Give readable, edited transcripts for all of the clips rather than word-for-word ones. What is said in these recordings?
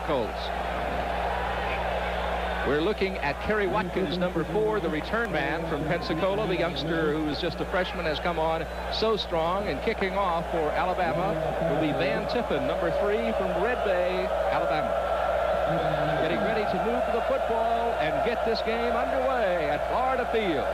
Colts. We're looking at Kerry Watkins, number 4, the return man from Pensacola. The youngster who is just a freshman has come on so strong. And kicking off for Alabama will be Van Tiffin, number 3 from Red Bay, Alabama. Getting ready to move the football and get this game underway at Florida Field.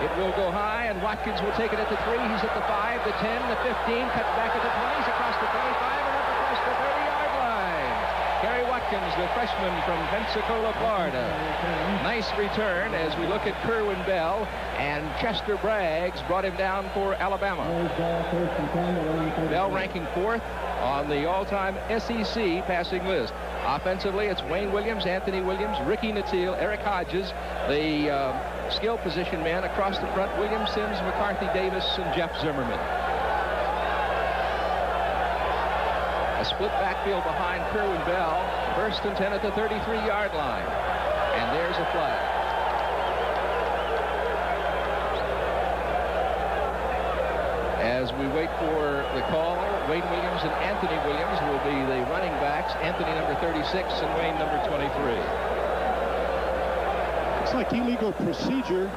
It will go high, and Watkins will take it at the 3. He's at the 5, the 10, the 15, cuts back at the 20, he's across the 25, and up across the 30-yard line. Kerry Watkins, the freshman from Pensacola, Florida. Nice return as we look at Kerwin Bell, and Chester Braggs brought him down for Alabama. Bell ranking 4th on the all-time SEC passing list. Offensively, it's Wayne Williams, Anthony Williams, Ricky Nattil, Eric Hodges, the skill position man across the front, William Sims, McCarthy Davis, and Jeff Zimmerman. A split backfield behind Kerwin Bell. 1st and 10 at the 33-yard line. And there's a flag. As we wait for the call, Wayne Williams and Anthony Williams will be the running backs. Anthony number 36 and Wayne number 23. It's like illegal procedure.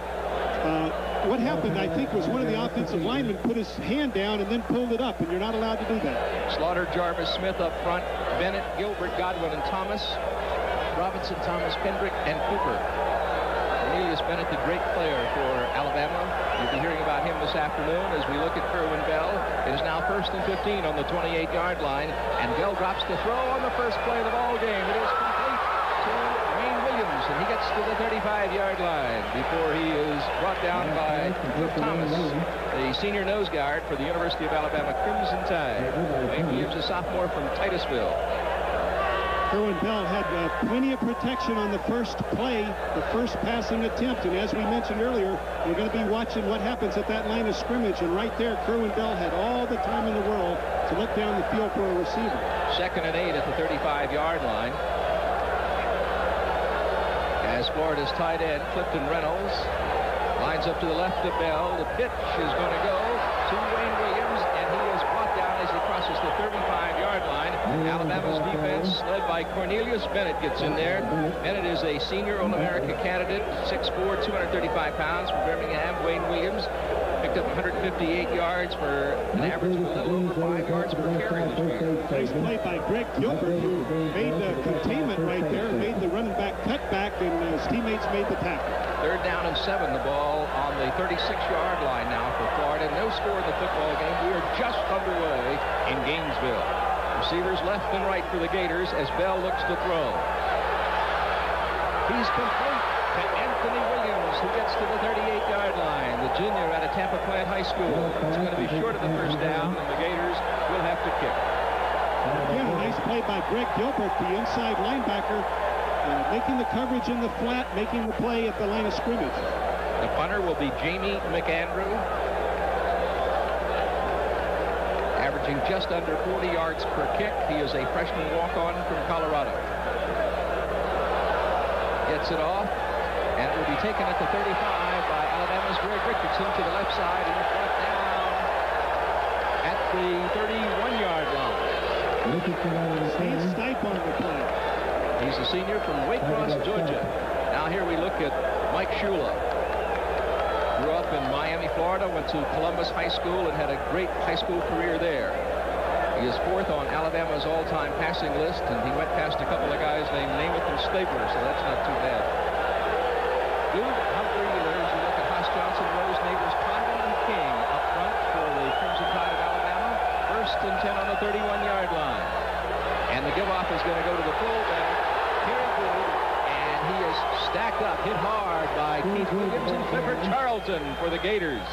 What happened, I think, was one of the offensive linemen put his hand down and then pulled it up, and you're not allowed to do that. Slaughter, Jarvis, Smith up front, Bennett, Gilbert, Godwin, and Thomas, Robinson, Thomas, Kendrick, and Cooper. Cornelius Bennett, the great player for Alabama. You'll be hearing about him this afternoon as we look at Kerwin Bell. It is now 1st and 15 on the 28-yard line, and Bell drops the throw on the first play of the ball game. It is complete to Wayne Williams, and he gets to the 35-yard line before he is brought down by Thomas, the senior nose guard for the University of Alabama Crimson Tide. Wayne Williams, a sophomore from Titusville. Kerwin Bell had plenty of protection on the first play, the first passing attempt, and as we mentioned earlier, we're going to be watching what happens at that line of scrimmage, and right there, Kerwin Bell had all the time in the world to look down the field for a receiver. 2nd and 8 at the 35-yard line. As Florida's tight end, Clifton Reynolds, lines up to the left of Bell. The pitch is going to go to Wayne Williams, and he is brought down as he crosses the 35-yard line. Alabama's defense, led by Cornelius Bennett, gets in there. Bennett is a senior All-America candidate, 6'4", 235 pounds from Birmingham. Wayne Williams picked up 158 yards for an average of a little over 5 yards per carry this year. Nice play by Greg Gilbert, who made the containment right there, made the running back cut back, and his teammates made the tackle. 3rd down and 7, the ball on the 36-yard line now for Florida. No score in the football game. We are just underway in Gainesville. Receivers left and right for the Gators as Bell looks to throw. He's complete to Anthony Williams, who gets to the 38-yard line. The junior out of Tampa Plant High School. It's going to be short of the 1st down, and the Gators will have to kick. Again, a nice play by Greg Gilbert, the inside linebacker, making the coverage in the flat, making the play at the line of scrimmage. The punter will be Jamie McAndrew, averaging just under 40 yards per kick. He is a freshman walk-on from Colorado. Gets it off, and it will be taken at the 35 by Alabama's Greg Richardson to the left side, and it's brought down at the 31-yard line. Steve Stipe on the play. He's a senior from Waycross, Georgia. Now here we look at Mike Shula. Grew up in Miami, Florida, went to Columbus High School and had a great high school career there. He is 4th on Alabama's all-time passing list, and he went past a couple of guys named Namath and Stabler, so that's not too bad. Dude, Humphrey, as you look at Haas Johnson, Rose, Neighbors, Condon, and King up front for the Crimson Tide of Alabama. 1st and 10 on the 31-yard line. And the give-off is going to go to the fullback, Kerry Good, and he is stacked up, hit hard by Keith Williams and Clifford Charlton for the Gators.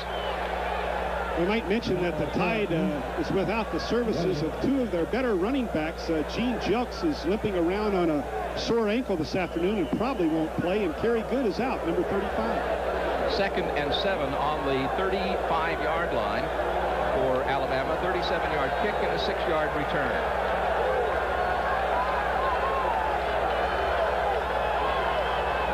We might mention that the Tide is without the services of 2 of their better running backs. Gene Jelks is limping around on a sore ankle this afternoon and probably won't play, and Kerry Good is out, number 35. 2nd and 7 on the 35-yard line for Alabama. 37-yard kick and a 6-yard return.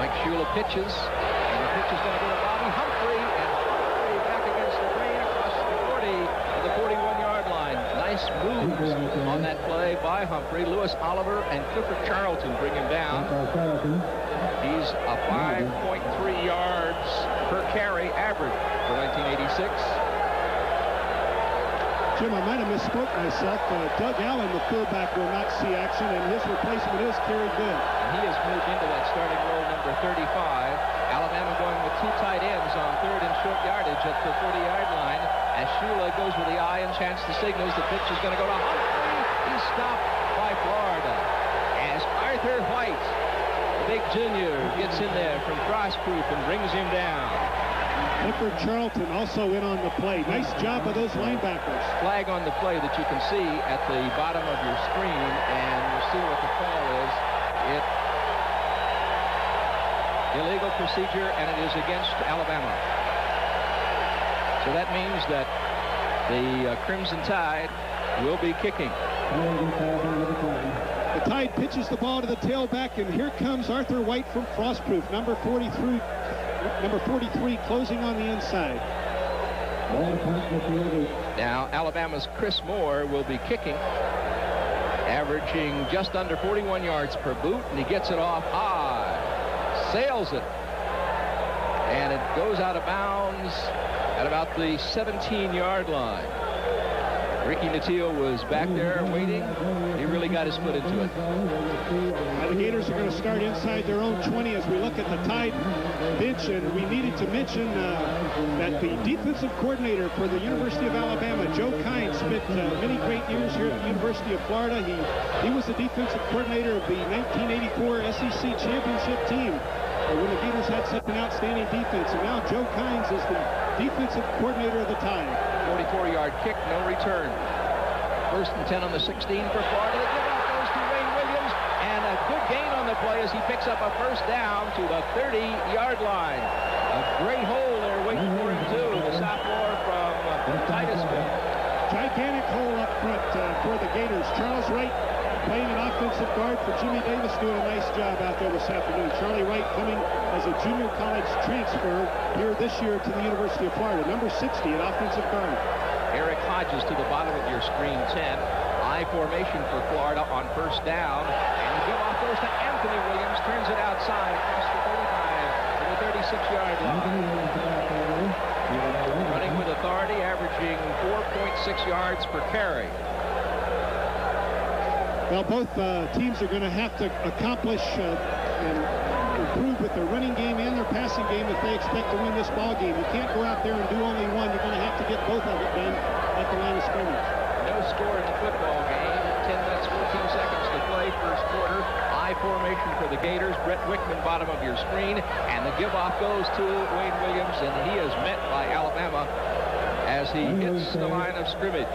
Mike Shula pitches, and the pitch is going to go to Bobby Humphrey, and Humphrey back against the grain across the 40 to the 41-yard line. Nice move Williams on that play by Humphrey. Lewis Oliver and Clifford Charlton bring him down. He's a 5.3 yards per carry average for 1986. Jim, I might have misspoke myself. Doug Allen, the fullback, will not see action, and his replacement is Kerry Good. He has moved into that starting role, number 35. Alabama going with 2 tight ends on 3rd and short yardage at the 40-yard line. As Shula goes with the eye and chance the signals, the pitch is going to go to Humphrey. He's stopped by Florida. As Arthur White, the big junior, gets in there from Frostproof and brings him down. Clifford Charlton also in on the play. Nice job of those linebackers. Flag on the play that you can see at the bottom of your screen, and you'll see what the call is. Illegal procedure, and it is against Alabama. So that means that the Crimson Tide will be kicking. The Tide pitches the ball to the tailback, and here comes Arthur White from Frostproof, number 43, closing on the inside. Now Alabama's Chris Moore will be kicking, averaging just under 41 yards per boot, and he gets it off high, sails it, and it goes out of bounds at about the 17-yard line. Ricky Natile was back there waiting. He really got his foot into it. Now the Gators are going to start inside their own 20 as we look at the Tide bench, and we needed to mention that the defensive coordinator for the University of Alabama, Joe Kines, spent many great years here at the University of Florida. He was the defensive coordinator of the 1984 SEC championship team when the Gators had such an outstanding defense, and now Joe Kines is the defensive coordinator of the Tide. 44-yard kick, no return. 1st and 10 on the 16 for Florida. The give-off goes to Wayne Williams, and a good gain on the play as he picks up a 1st down to the 30-yard line. A great hole there waiting for him, too, the sophomore from Titusville. Gigantic hole up front for the Gators. Charles Wright playing an offensive guard for Jimmy Davis, doing a nice job out there this afternoon. Charlie Wright coming as a junior college transfer here this year to the University of Florida. Number 60 at offensive guard. Eric Hodges to the bottom of your screen, 10. I formation for Florida on 1st down. And the give-off goes to Anthony Williams, turns it outside across the 35 to the 36-yard line. Running with authority, averaging 4.6 yards per carry. Well, both teams are going to have to accomplish and improve with their running game and their passing game if they expect to win this ball game. You can't go out there and do only one. You're going to have to get both of it done at the line of scrimmage. No score in the football game. 10 minutes, 14 seconds to play, 1st quarter. I formation for the Gators. Brett Wickman, bottom of your screen. And the give-off goes to Wayne Williams, and he is met by Alabama as he hits the line of scrimmage.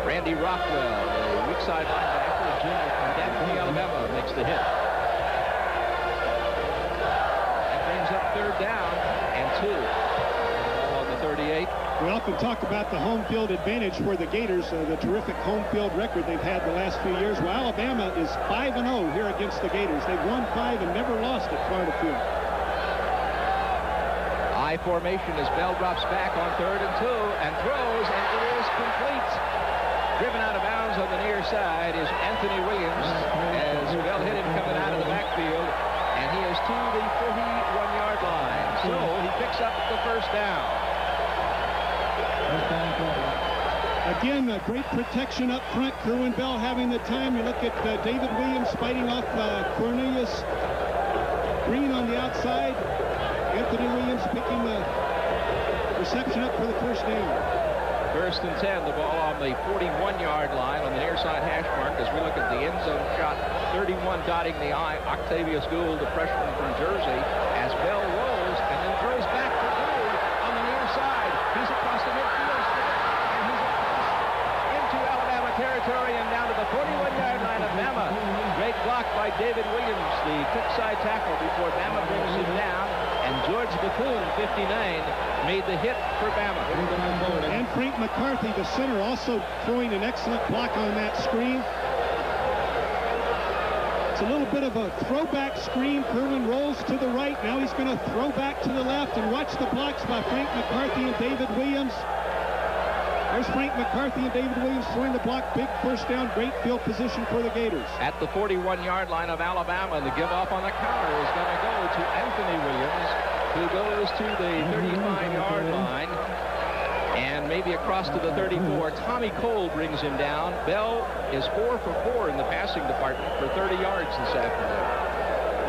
Randy Rockwell, the weak side linebacker, a junior from Daphne, Alabama, makes the hit. That brings up 3rd down and 2 on the 38. We often talk about the home field advantage for the Gators, the terrific home field record they've had the last few years. Well, Alabama is 5-0 here against the Gators. They've won 5 and never lost at Florida Field. I formation as Bell drops back on 3rd and 2 and throws, and it is complete. Driven out of bounds on the near side is Anthony Williams as Bell hit him coming out of the backfield, and he is to the 41-yard line. So he picks up the 1st down. Again, great protection up front. Kerwin Bell having the time. You look at David Williams fighting off Cornelius Green on the outside. Anthony Williams picking the reception up for the 1st down. 1st and 10, the ball on the 41-yard line on the near side hash mark as we look at the end zone shot. 31 dotting the I, Octavius Gould, the freshman from Jersey, as Bell rolls and then throws back to Gould on the near side. He's across the midfield strip, and he's into Alabama territory and down to the 41-yard line of Bama. Great block by David Williams, the kick side tackle, before Bama brings him down. And George Bethune, 59, made the hit for Bama. And Frank McCarthy, the center, also throwing an excellent block on that screen. It's a little bit of a throwback screen. Kerwin rolls to the right. Now he's going to throw back to the left, and watch the blocks by Frank McCarthy and David Williams. There's Frank McCarthy and David Williams throwing the block. Big first down, great field position for the Gators. At the 41-yard line of Alabama, the give off on the counter is going to go to Anthony Williams, who goes to the 35-yard line and maybe across to the 34. Tommy Cole brings him down. Bell is 4 for 4 in the passing department for 30 yards this afternoon.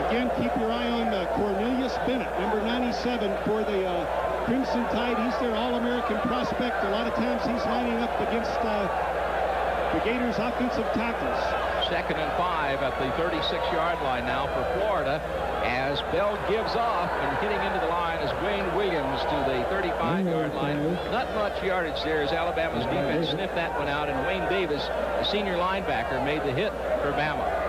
Again, keep your eye on Cornelius Bennett, number 97 for the Crimson Tide. He's their All-American prospect. A lot of times he's lining up against the Gators' offensive tackles. 2nd and 5 at the 36-yard line now for Florida, as Bell gives off, and hitting into the line is Wayne Williams to the 35-yard line. Not much yardage there as Alabama's defense sniffed that one out, and Wayne Davis, the senior linebacker, made the hit for Bama.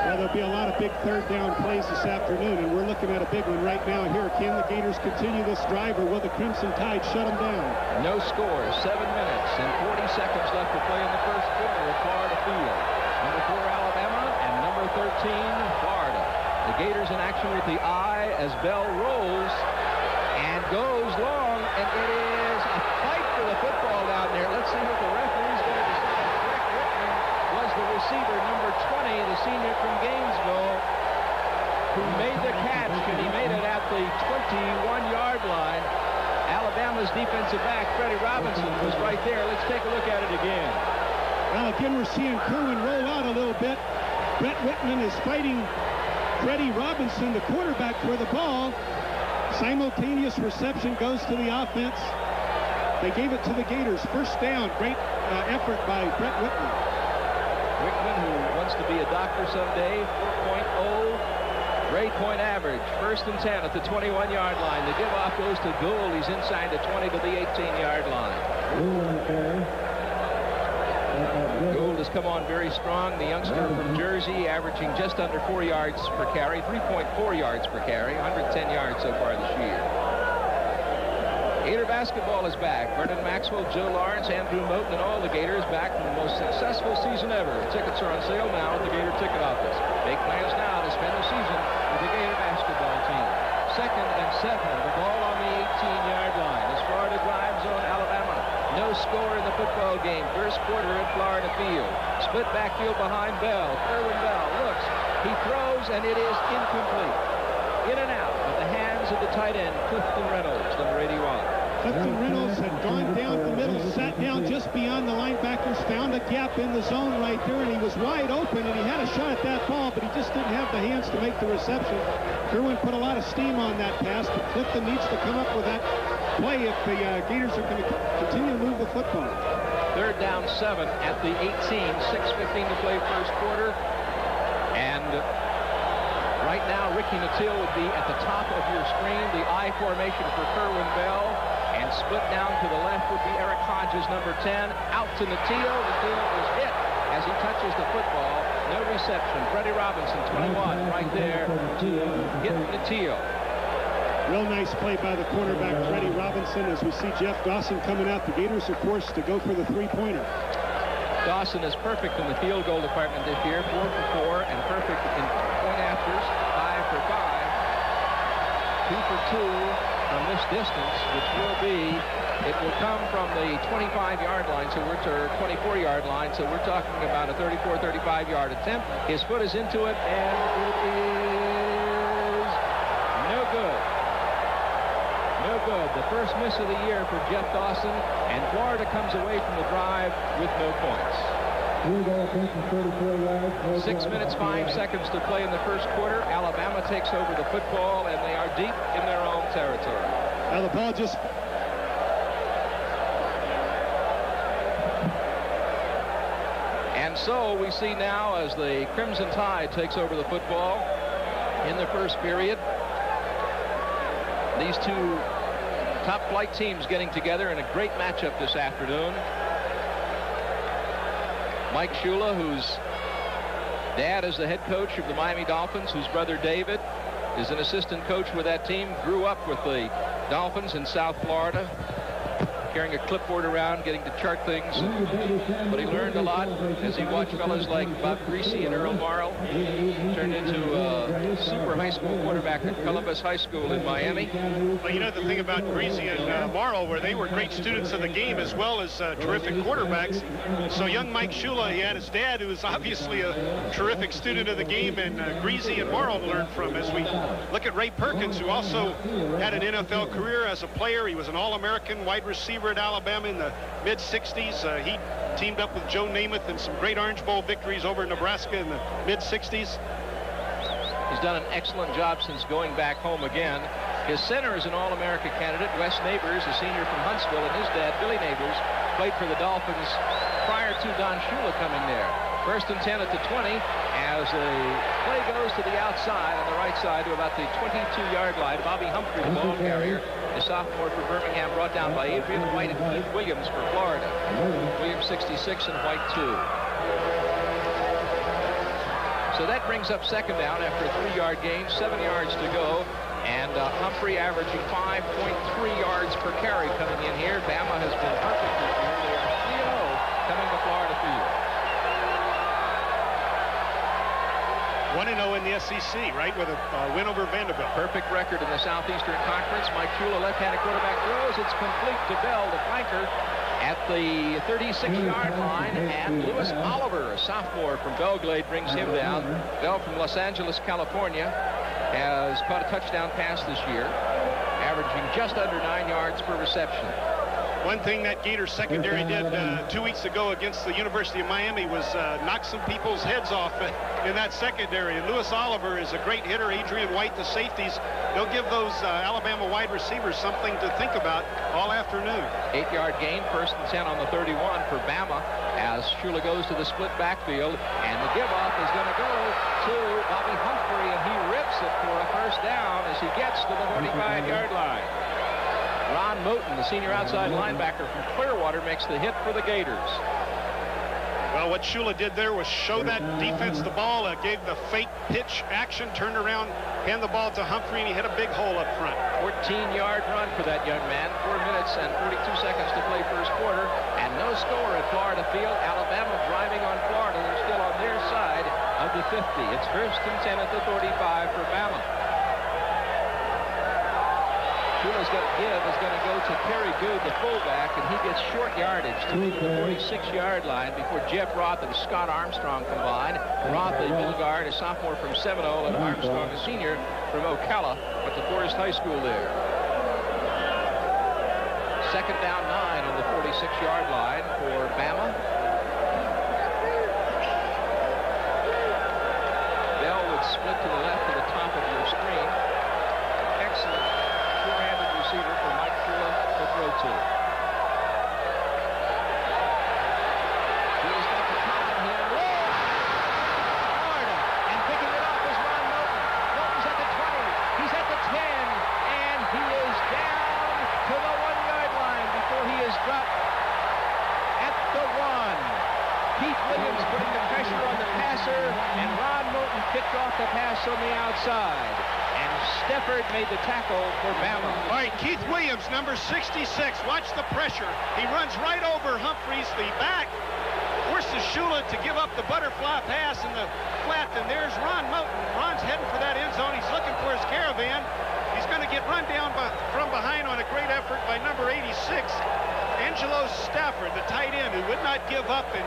Well, there'll be a lot of big third down plays this afternoon, and we're looking at a big one right now here. Can the Gators continue this drive, or will the Crimson Tide shut them down? No score, 7 minutes and 40 seconds left to play in the first quarter at Florida Field. Number 4, Alabama, and number 13, Florida. The Gators in action with the eye as Bell rolls and goes long, and it is a fight for the football down there. Let's see what the referee's going to decide. Was the receiver, number 20, the senior from Gainesville, who made the catch, and he made it at the 21-yard line. Alabama's defensive back, Freddie Robinson, was right there. Let's take a look at it again. Well, again, we're seeing Kerwin roll out a little bit. Brett Whitman is fighting Freddie Robinson, the quarterback, for the ball. Simultaneous reception goes to the offense. They gave it to the Gators. First down. Great effort by Brett Whitman. Whitman, who wants to be a doctor someday, 4.0 grade point average. 1st and 10 at the 21-yard line. The give off goes to Gould. He's inside the 20 to the 18-yard line. Gould has come on very strong. The youngster from Jersey, averaging just under 4 yards per carry, 3.4 yards per carry, 110 yards so far this year. Gator basketball is back. Vernon Maxwell, Joe Lawrence, Andrew Moten, and all the Gators back from the most successful season ever. Tickets are on sale now at the Gator ticket office. Make plans now to spend the season with the Gator basketball team. 2nd and 7, the ball on the 18-yard line as Florida drives on Alabama. No score in the football game. First quarter at Florida Field. Split backfield behind Bell. Kerwin Bell looks. He throws, and it is incomplete. In and out of the hands of the tight end, Clifton Reynolds, number 81. Clifton Reynolds had gone down the middle, sat down just beyond the linebackers, found a gap in the zone right there, and he was wide open, and he had a shot at that ball, but he just didn't have the hands to make the reception. Kerwin put a lot of steam on that pass, but Clifton needs to come up with that play if the Gators are going to continue to move the football. 3rd down 7 at the 18, 6:15 to play first quarter, and right now Ricky Nattil would be at the top of your screen. The I formation for Kerwin Bell, and split down to the left would be Eric Hodges, number 10. Out to Nattil. Nattil is hit as he touches the football. No reception. Freddie Robinson, 21, right there to hit Nattil. Real nice play by the cornerback, Freddie Robinson, as we see Jeff Dawson coming out. The Gators are forced to go for the three-pointer. Dawson is perfect in the field goal department this year, 4 for 4, and perfect in point-afters, 5 for 5. 2 for 2 from this distance, which will be, it will come from the 25-yard line, so we're to 24-yard line, so we're talking about a 34, 35-yard attempt. His foot is into it, and it is no good. No good. The first miss of the year for Jeff Dawson, and Florida comes away from the drive with no points. 6 minutes, 5 seconds to play in the first quarter. Alabama takes over the football, and they are deep in their own territory. Now the ball just... And so we see now as the Crimson Tide takes over the football in the first period. These two top-flight teams getting together in a great matchup this afternoon. Mike Shula, whose dad is the head coach of the Miami Dolphins, whose brother David is an assistant coach with that team, grew up with the Dolphins in South Florida. carrying a clipboard around, getting to chart things. But he learned a lot as he watched fellas like Bob Greasy and Earl Morrow turn into a super high school quarterback at Columbus High School in Miami. Well, you know, the thing about Greasy and Morrow, where they were great students of the game as well as terrific quarterbacks. So young Mike Shula, he had his dad, who was obviously a terrific student of the game, and Greasy and Morrow to learn from. As we look at Ray Perkins, who also had an NFL career as a player. He was an All-American wide receiver at Alabama in the mid-60s. He teamed up with Joe Namath in some great Orange Bowl victories over Nebraska in the mid-60s. He's done an excellent job since going back home again. His center is an All-America candidate, Wes Neighbors, a senior from Huntsville, and his dad, Billy Neighbors, played for the Dolphins prior to Don Shula coming there. 1st and 10 at the 20 as the play goes to the outside on the right side to about the 22-yard line. Bobby Humphrey, the ball carrier, the sophomore for Birmingham, brought down by Adrian White and Keith Williams for Florida. Williams 66 and White 2. So that brings up 2nd down after a 3-yard gain, 7 yards to go. And Humphrey averaging 5.3 yards per carry coming in here. Bama has been perfect this year. They are 3-0 coming to Florida Field. 1-0 in the SEC, right, with a win over Vanderbilt. Perfect record in the Southeastern Conference. Mike Shula, left-handed quarterback, throws. It's complete to Bell, the flanker, at the 36-yard line. And Lewis Oliver, a sophomore from Belgrade, brings him down. Bell from Los Angeles, California, has caught a touchdown pass this year, averaging just under 9 yards per reception. One thing that Gators secondary did 2 weeks ago against the University of Miami was knock some people's heads off in that secondary. And Lewis Oliver is a great hitter. Adrian White, the safeties, they'll give those Alabama wide receivers something to think about all afternoon. 8-yard gain, 1st and 10 on the 31 for Bama as Shula goes to the split backfield. And the give-off is going to go to Bobby Humphrey, and he rips it for a 1st down as he gets to the 45-yard line. Ron Moten, the senior outside linebacker from Clearwater, makes the hit for the Gators. Well, what Shula did there was show that defense the ball, gave the fake pitch action, turned around, hand the ball to Humphrey, and he hit a big hole up front. 14-yard run for that young man. 4 minutes and 42 seconds to play first quarter, and no score at Florida Field. Alabama driving on Florida. They're still on their side of the 50. It's 1st and 10 at the 35 for Bama. Shula's got to give is going to go to Kerry Good, the fullback, and he gets short yardage to the 46-yard line before Jeff Roth and Scott Armstrong combine. Roth, a middle guard, a sophomore from Seminole, and Armstrong, a senior from Ocala at the Forest High School there. 2nd down 9 on the 46-yard line for Bama. Bell would split to the left of the top of your screen. Excellent two-handed receiver for Mike Shula to throw to. Shula's got the time here. Florida, and picking it off is Ron Moten. Moten's at the 20. He's at the 10, and he is down to the 1-yard line before he is dropped at the 1. Keith Williams putting the pressure on the passer, and Ron Moten picked off the pass on the outside. And Stefford made the tackle for Bama. All right, Keith Williams, number 66. Watch the pressure. He runs right over Humphreys, the back. Forces Shula to give up the butterfly pass in the flat, and there's Ron Moten. Ron's heading for that end zone. He's looking for his caravan. He's going to get run down from behind on a great effort by number 86, Angelo Stafford, the tight end, who would not give up and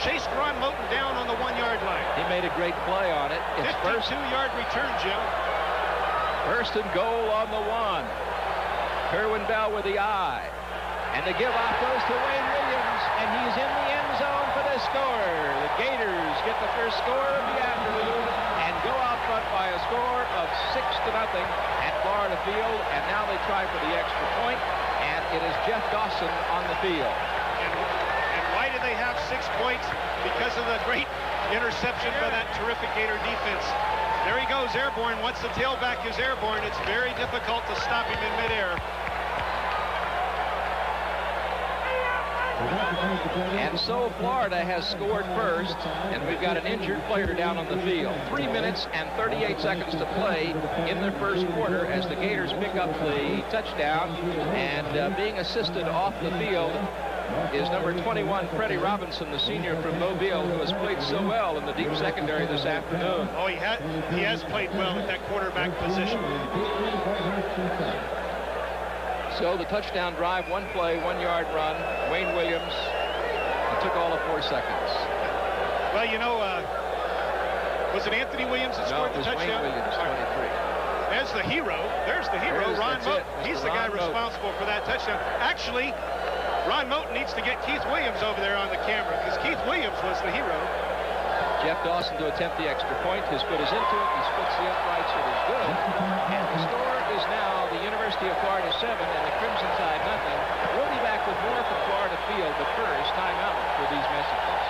chased Ron Moten down on the 1-yard line. He made a great play on it. It's 52-yard return, Jim. 1st and goal on the 1. Kerwin Bell with the eye. And the give-off goes to Wayne Williams, and he's in the end zone for the score. The Gators get the first score of the afternoon and go out front by a score of 6-0 at Florida Field. And now they try for the extra point, and it is Jeff Dawson on the field. And why do they have 6 points? Because of the great interception by that terrific Gator defense. There he goes, airborne. Once the tailback is airborne, it's very difficult to stop him in midair. And so Florida has scored first, and we've got an injured player down on the field. 3 minutes and 38 seconds to play in the first quarter as the Gators pick up the touchdown, and being assisted off the field is number 21, Freddie Robinson, the senior from Mobile, who has played so well in the deep secondary this afternoon. Oh, he has played well at that quarterback position. So the touchdown drive, 1 play, 1-yard run. Wayne Williams. It took all of 4 seconds. Well, you know, was it Anthony Williams that scored the touchdown? Wayne Williams, 23. There's the hero. There's the hero, Ron Moten. He's the guy responsible for that touchdown. Actually, Ron Moten needs to get Keith Williams over there on the camera, because Keith Williams was the hero. Jeff Dawson to attempt the extra point. His foot is into it. He splits the uprights. It is good. And the score is now the University of Florida 7 and the Crimson Tide nothing. We'll be back with more from Florida Field, but first, time out for these messages.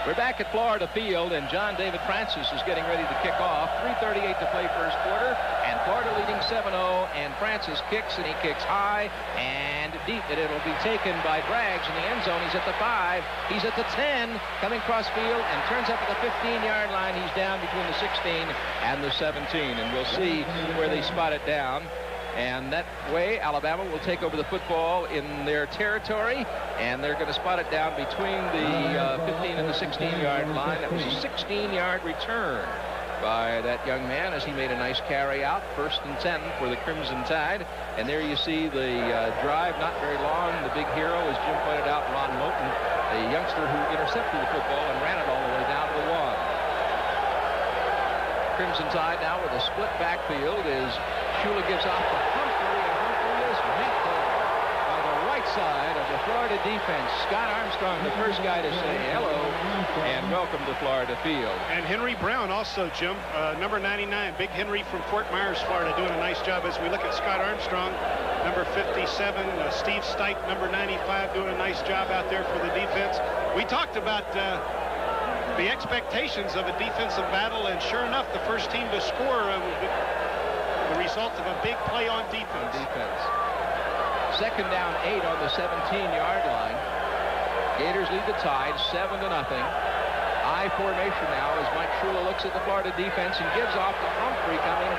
We're back at Florida Field, and John David Francis is getting ready to kick off. 3:38 to play first quarter, and Florida leading 7-0, and Francis kicks, and he kicks high and deep, and it'll be taken by Braggs in the end zone. He's at the 5, he's at the 10, coming cross field, and turns up at the 15-yard line. He's down between the 16 and the 17, and we'll see where they spot it down. And that way, Alabama will take over the football in their territory, and they're going to spot it down between the 15 and the 16-yard line. That was a 16-yard return by that young man as he made a nice carry out. 1st and 10 for the Crimson Tide. And there you see the drive, not very long. The big hero, as Jim pointed out, Ron Moten, a youngster who intercepted the football and ran it all the way down to the 1. Crimson Tide now with a split backfield as Shula gives off to Humphrey, and Humphrey is met there by the right side of the Florida defense. Scott Armstrong, the first guy to say hello and welcome to Florida Field. And Henry Brown also, Jim, number 99, Big Henry from Fort Myers, Florida, doing a nice job. As we look at Scott Armstrong, number 57, Steve Stipe, number 95, doing a nice job out there for the defense. We talked about the expectations of a defensive battle, and sure enough, the first team to score the result of a big play on defense. 2nd down 8 on the 17-yard line. Gators lead the Tide 7-0. I formation now as Mike Shula looks at the Florida defense and gives off to Humphrey coming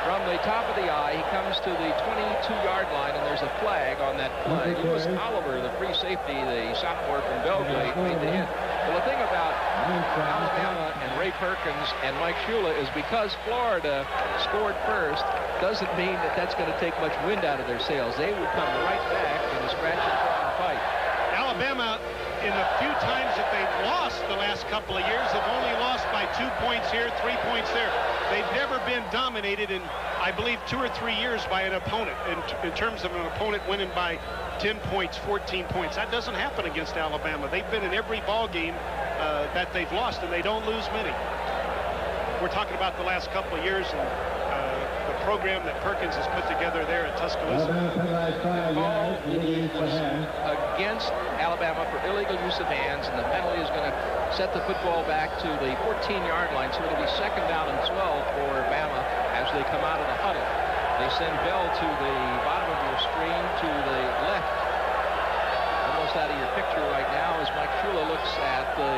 from the top of the I. He comes to the 22-yard line, and there's a flag on that play. Lewis Oliver, the free safety, the sophomore from Belgrade, made the hit. Well, the thing about Alabama and Ray Perkins and Mike Shula is because Florida scored first doesn't mean that that's going to take much wind out of their sails. They would come right back in a scratch and claw and fight. Alabama, in the few times that they've lost the last couple of years, have only lost by 2 points here, 3 points there. They've never been dominated in, I believe, 2 or 3 years by an opponent, in terms of an opponent winning by 10 points, 14 points. That doesn't happen against Alabama. They've been in every ball game that they've lost, and they don't lose many. We're talking about the last couple of years and the program that Perkins has put together there at Tuscaloosa. Against Alabama for illegal use of hands, and the penalty is going to set the football back to the 14-yard line, so it'll be 2nd down and 12 for Bama as they come out of the huddle. They send Bell to the bottom of your screen to the left, almost out of your picture right now, as Mike Shula looks at the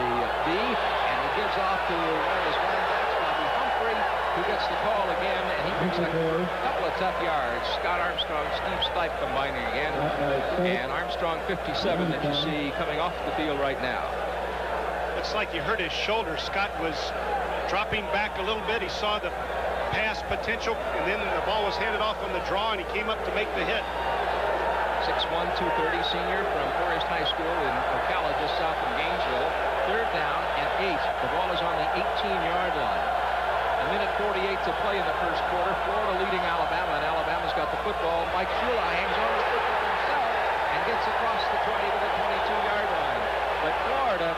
B, and he gives off to one of his running backs, Bobby Humphrey, who gets the call again, and he picks up a couple of tough yards. Scott Armstrong, Steve Stipe combining again, and Armstrong 57 that you see coming off the field right now. Looks like you hurt his shoulder. Scott was dropping back a little bit. He saw the pass potential, and then the ball was handed off on the draw, and he came up to make the hit. 6'1", 230 senior from Forest High School in Ocala, just south of Gainesville. 3rd down and 8. The ball is on the 18-yard line. A minute 48 to play in the first quarter. Florida leading Alabama, and Alabama's got the football. Mike Shula hangs on to the football himself and gets across the 20 to the 22-yard line. But Florida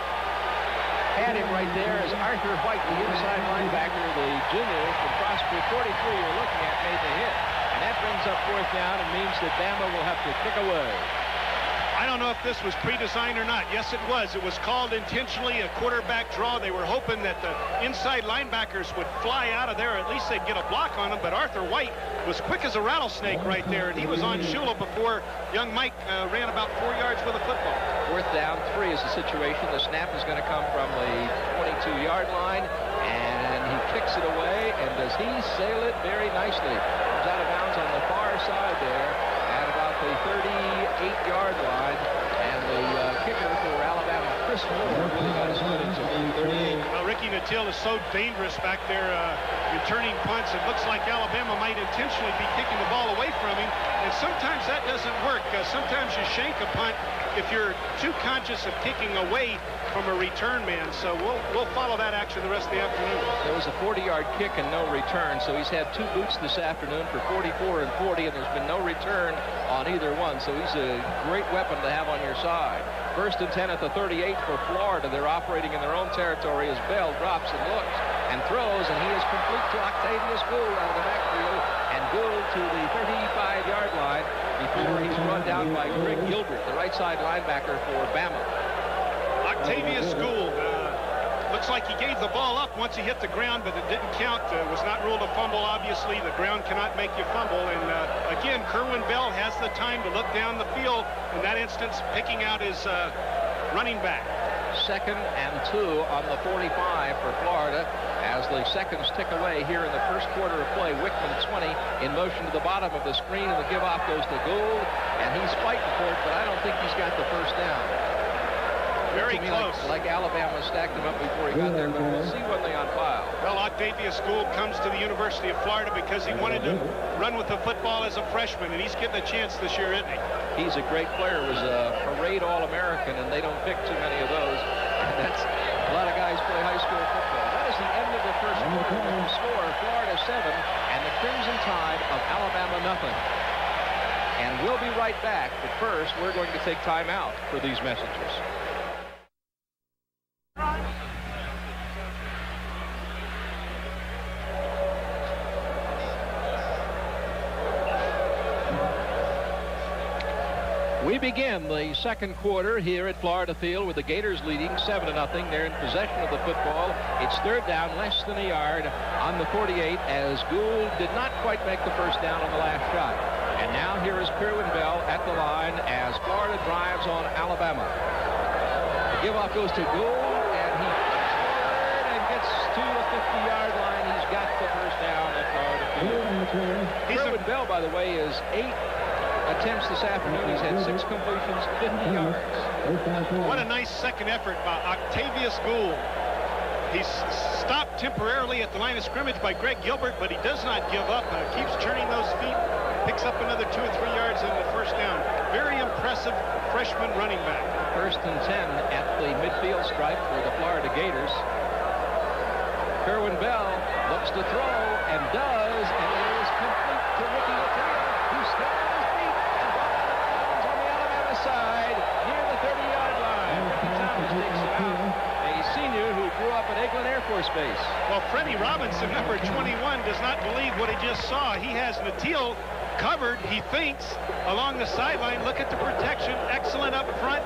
had him right there as Arthur White, the inside linebacker, the junior from Prosper 43 you're looking at, made the hit. And that brings up 4th down and means that Bama will have to kick away. I don't don't know if this was pre-designed or not. Yes, it was. It was called intentionally a quarterback draw. They were hoping that the inside linebackers would fly out of there. At least they'd get a block on them. But Arthur White was quick as a rattlesnake right there. And he was on Shula before young Mike ran about 4 yards with a football. 4th down, 3 is the situation. The snap is going to come from the 22-yard line. And he kicks it away. And does he sail it very nicely? Comes out of bounds on the far side there at about the 38-yard line. And the kicker for Alabama, Chris Moore, really got his foot into it. 38. Well, Ricky Nattil is so dangerous back there returning punts. It looks like Alabama might intentionally be kicking the ball away from him. And sometimes that doesn't work. Sometimes you shank a punt if you're too conscious of kicking away from a return man. So we'll follow that action the rest of the afternoon. There was a 40-yard kick and no return, so he's had 2 boots this afternoon for 44 and 40, and there's been no return on either one, so he's a great weapon to have on your side. 1st and 10 at the 38 for Florida. They're operating in their own territory as Bell drops and looks and throws, and he is complete to Octavius Gould out of the backfield, and Gould to the 35-yard line before he's run down by Greg Gilbert, the right side linebacker for Bama. Octavius Gould looks like he gave the ball up once he hit the ground, but it didn't count. Was not ruled a fumble, obviously. The ground cannot make you fumble. And again, Kerwin Bell has the time to look down the field. In that instance, picking out his running back. 2nd and 2 on the 45 for Florida as the seconds tick away here in the first quarter of play. Wickman 20 in motion to the bottom of the screen, and the give off goes to Gould, and he's fighting for it, but I don't think he's got the first down. Very close. Like Alabama stacked him up before he got there, but we'll see when they on file. Well, Octavius Gould comes to the University of Florida because he wanted to run with the football as a freshman, and he's getting a chance this year, isn't he? He's a great player. Was a parade All-American, and they don't pick too many of those. And that's a lot of guys play high school football. That is the end of the first quarter. The score, Florida 7 and the Crimson Tide of Alabama nothing. And we'll be right back. But first, we're going to take time out for these messages. We begin the second quarter here at Florida Field with the Gators leading 7-0. They're in possession of the football. It's 3rd down, less than a yard on the 48 as Gould did not quite make the first down on the last shot. And now here is Kerwin Bell at the line as Florida drives on Alabama. The give off goes to Gould, and he forward and gets to the 50-yard line. He's got the first down at Florida Field. Kerwin Bell, by the way, is 8 attempts this afternoon. He's had 6 completions, 50 yards. What a nice second effort by Octavius Gould. He's stopped temporarily at the line of scrimmage by Greg Gilbert, but he does not give up. Keeps turning those feet, picks up another 2 or 3 yards on the first down. Very impressive freshman running back. 1st and 10 at the midfield stripe for the Florida Gators. Kerwin Bell looks to throw and does, and it is complete to Ricky Nattil, who's still on his feet and brought out of bounds on the Alabama side near the 30-yard line. Ricky Thomas takes it out, a senior who grew up at Eglin Air Force Base. Well, Freddie Robinson, number 21, does not believe what he just saw. He has Nattil covered, he thinks, along the sideline. Look at the protection, excellent up front.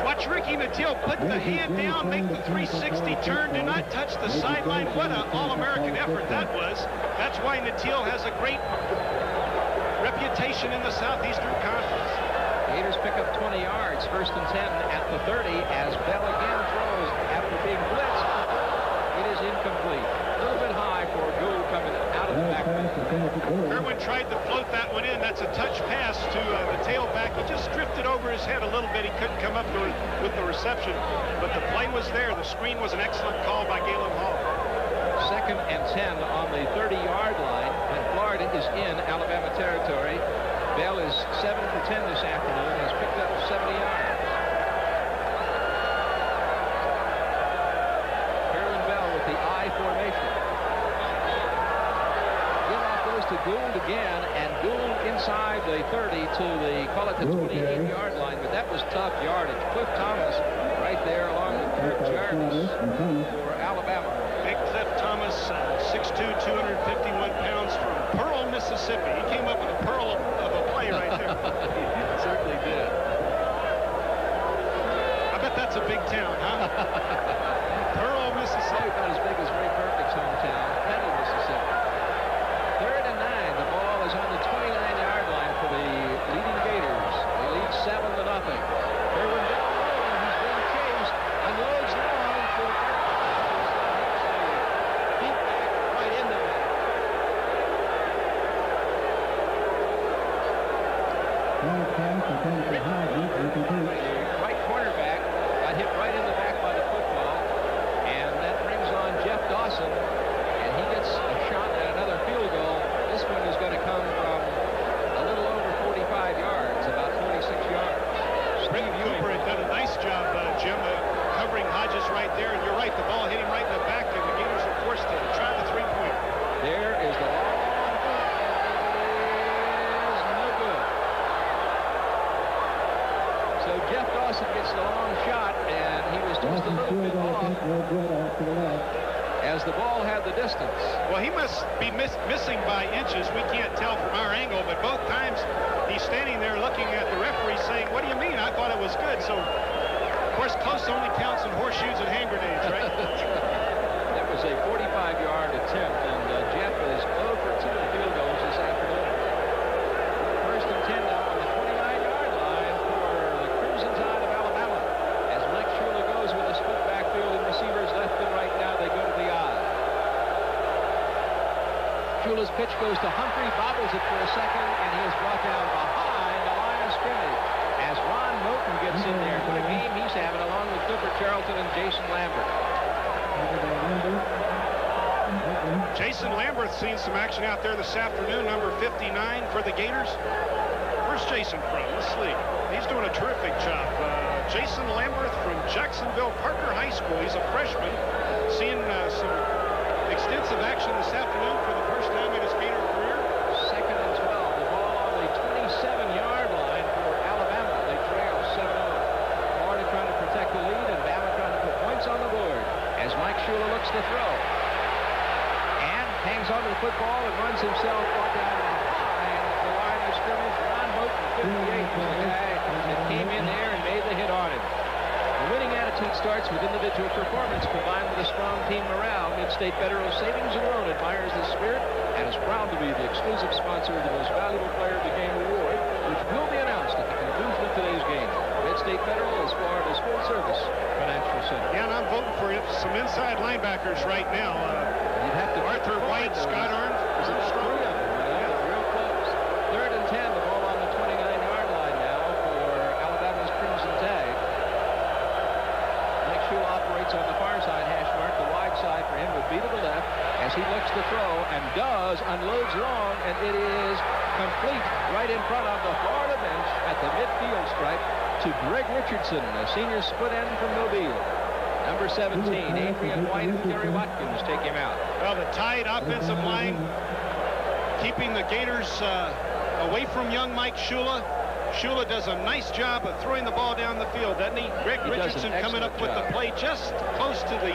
Watch Ricky Nattil put the hand down, make the 360 turn, do not touch the sideline. What an All-American effort that was. That's why Nattil has a great reputation in the Southeastern Conference. Gators pick up 20 yards, 1st and 10 at the 30 as Bell again throws after being blitzed. It is incomplete. A little bit high for Gould coming out of the backfield. Kerwin tried to float that one in. That's a touch pass to the tailback. He just drifted over his head a little bit. He couldn't come up with the reception, but the play was there. The screen was an excellent call by Galen Hall. 2nd and 10 on the 30-yard line, and Florida is in Alabama territory. Bell is 7 for 10 this afternoon. Has picked up 70 yards. Kerwin Bell with the I formation. To Gould again, and Gould inside the 30 to the, call it the 28-yard line, but that was tough yardage. Cliff Thomas right there along with Kurt Jarvis for Alabama. Big Cliff Thomas, 6'2", 251 pounds from Pearl, Mississippi. He came up with a pearl of a play right there. He certainly did. hometown, huh? Pearl, Mississippi. Not as big as Ray Burdick's hometown, Petal, Mississippi. 3rd and 9. The ball is on the 29-yard line for the leading Gators. They lead 7-0. Kerwin Bell, he's being chased, unloads long for deep back right into it. Right cornerback got hit right in the back by the football, and that brings on Jeff Dawson, and he gets a shot at another field goal. This one is going to come from a little over 45 yards, about 46 yards. Steve Cooper had done a nice job, Jim, covering Hodges right there, and you're right, the ball hit him right in the back, and the Gators are forced to try the three-pointer. There is the ball. So Jeff Dawson gets the long shot, and he was just a little bit off as the ball had the distance. Well, he must be missing by inches. We can't tell from our angle, but both times he's standing there looking at the referee saying, "What do you mean? I thought it was good." So, of course, close only counts in horseshoes and hand grenades, right? That was a 45-yard attempt, and Jeff is 0 for 2 in field goals this afternoon. 1st and 10 now on the 29-yard line for the Crimson Tide of Alabama. As Mike Shula goes with a split backfield and receivers left and right now, they go to the eye. Shula's pitch goes to Humphrey, bobbles it for a second, and he is brought down behind the line of scrimmage as Ron Moten gets in there. What a game he's having along with Clifford Charlton and Jason Lambert. Jason Lamberth's seen some action out there this afternoon, number 59 for the Gators. Where's Jason from? Let's see. He's doing a terrific job. Jason Lamberth from Jacksonville Parker High School. He's a freshman, seeing some extensive action this afternoon for the first time in his Gator career. 2nd and 12. The ball on the 27-yard line for Alabama. They trail 7-0. Florida trying to protect the lead, and Bama trying to put points on the board as Mike Shula looks to throw. And hangs onto the football and runs himself brought down behind the line of scrimmage. Ron Moten, 58, was the guy that came in there and made the hit on him. The winning attitude starts with individual performance combined with a strong team morale. Mid-State Federal Savings and Loan admires this spirit and is proud to be the exclusive sponsor of the Most Valuable Player of the Game award, which will be announced at the conclusion of today's game. Mid-State Federal is Florida's full-service financial center. Yeah, and I'm voting for some inside linebackers right now. You'd have to Arthur White, Scott Arns. Is it strong? Real close. 3rd and 10. The ball on the 29-yard line now for Alabama's Crimson Tide. Mike Shula operates on the far side hash mark. The wide side for him would be to the left as he looks to throw and unloads long, and it is complete right in front of the Florida bench at the midfield stripe to Greg Richardson, a senior split end from Mobile. Number 17, Adrian White and Gary Watkins take him out. Well, the Tide offensive line keeping the Gators away from young Mike Shula. Shula does a nice job of throwing the ball down the field, doesn't he? Greg Richardson coming up with the play just close to the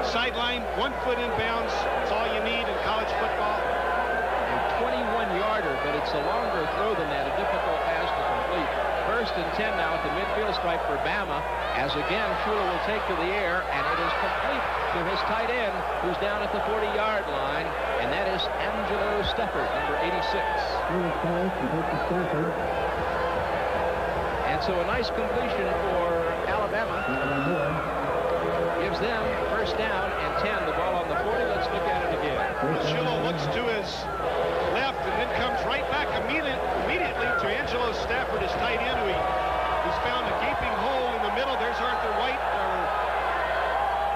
sideline, 1 foot in bounds. That's all you need in college football. A 21-yarder, but it's a longer throw than that, a difficult pass to complete. 1st and 10 now at the midfield stripe for Bama, as again Shula will take to the air, and it is complete to his tight end, who's down at the 40-yard line, and that is Angelo Stafford, number 86. And so a nice completion for Alabama. Gives them 1st down and 10. The ball on the 40. Let's look at it again. Shula looks to his left and then comes right back immediately to Angelo Stafford, his tight end, who's found a gaping hole in the middle. There's Arthur White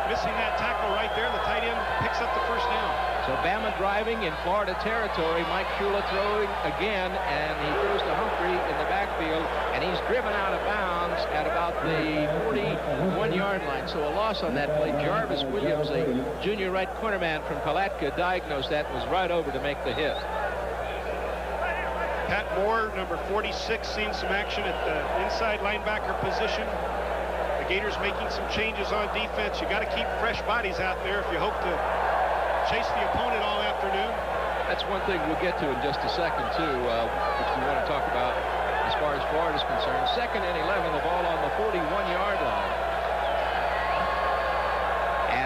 missing that tackle right there. The tight end picks up the 1st down. So Bama driving in Florida territory. Mike Shula throwing again, and he throws to Humphrey in the backfield, and he's driven out of bounds at about the 41-yard line. So a loss on that play. Jarvis Williams, a junior right cornerman from Palatka, diagnosed that, was right over to make the hit. Pat Moore, number 46, seeing some action at the inside linebacker position. The Gators making some changes on defense. You got to keep fresh bodies out there if you hope to chase the opponent all afternoon. That's one thing we'll get to in just a second, too, which we want to talk about as far as Florida's concerned. 2nd and 11, the ball on the 41-yard line.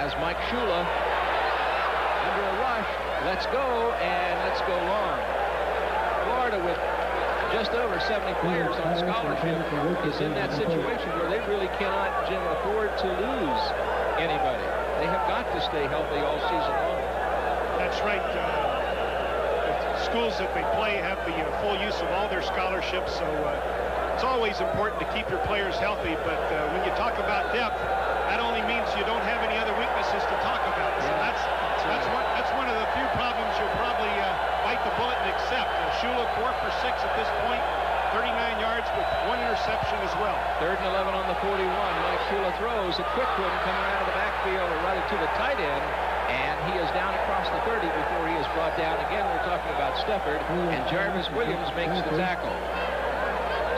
as Mike Shula, under a rush, let's go, and let's go long. Florida, with just over 70 players on scholarship, is in that situation where they really cannot, Jim, afford to lose anybody. They have got to stay healthy all season long. That's right. The schools that they play have the full use of all their scholarships, so it's always important to keep your players healthy, but when you talk about depth, that only means you don't have any other weaknesses to talk about. So that's one of the few problems you'll probably bite the bullet and accept. Shula 4 for 6 at this point, 39 yards with 1 interception as well. 3rd and 11 on the 41. Mike Shula throws a quick one coming out of the backfield and right to the tight end, and he is down across the 30 before he is brought down. Again, we're talking about Stefford, and Jarvis Williams makes the tackle.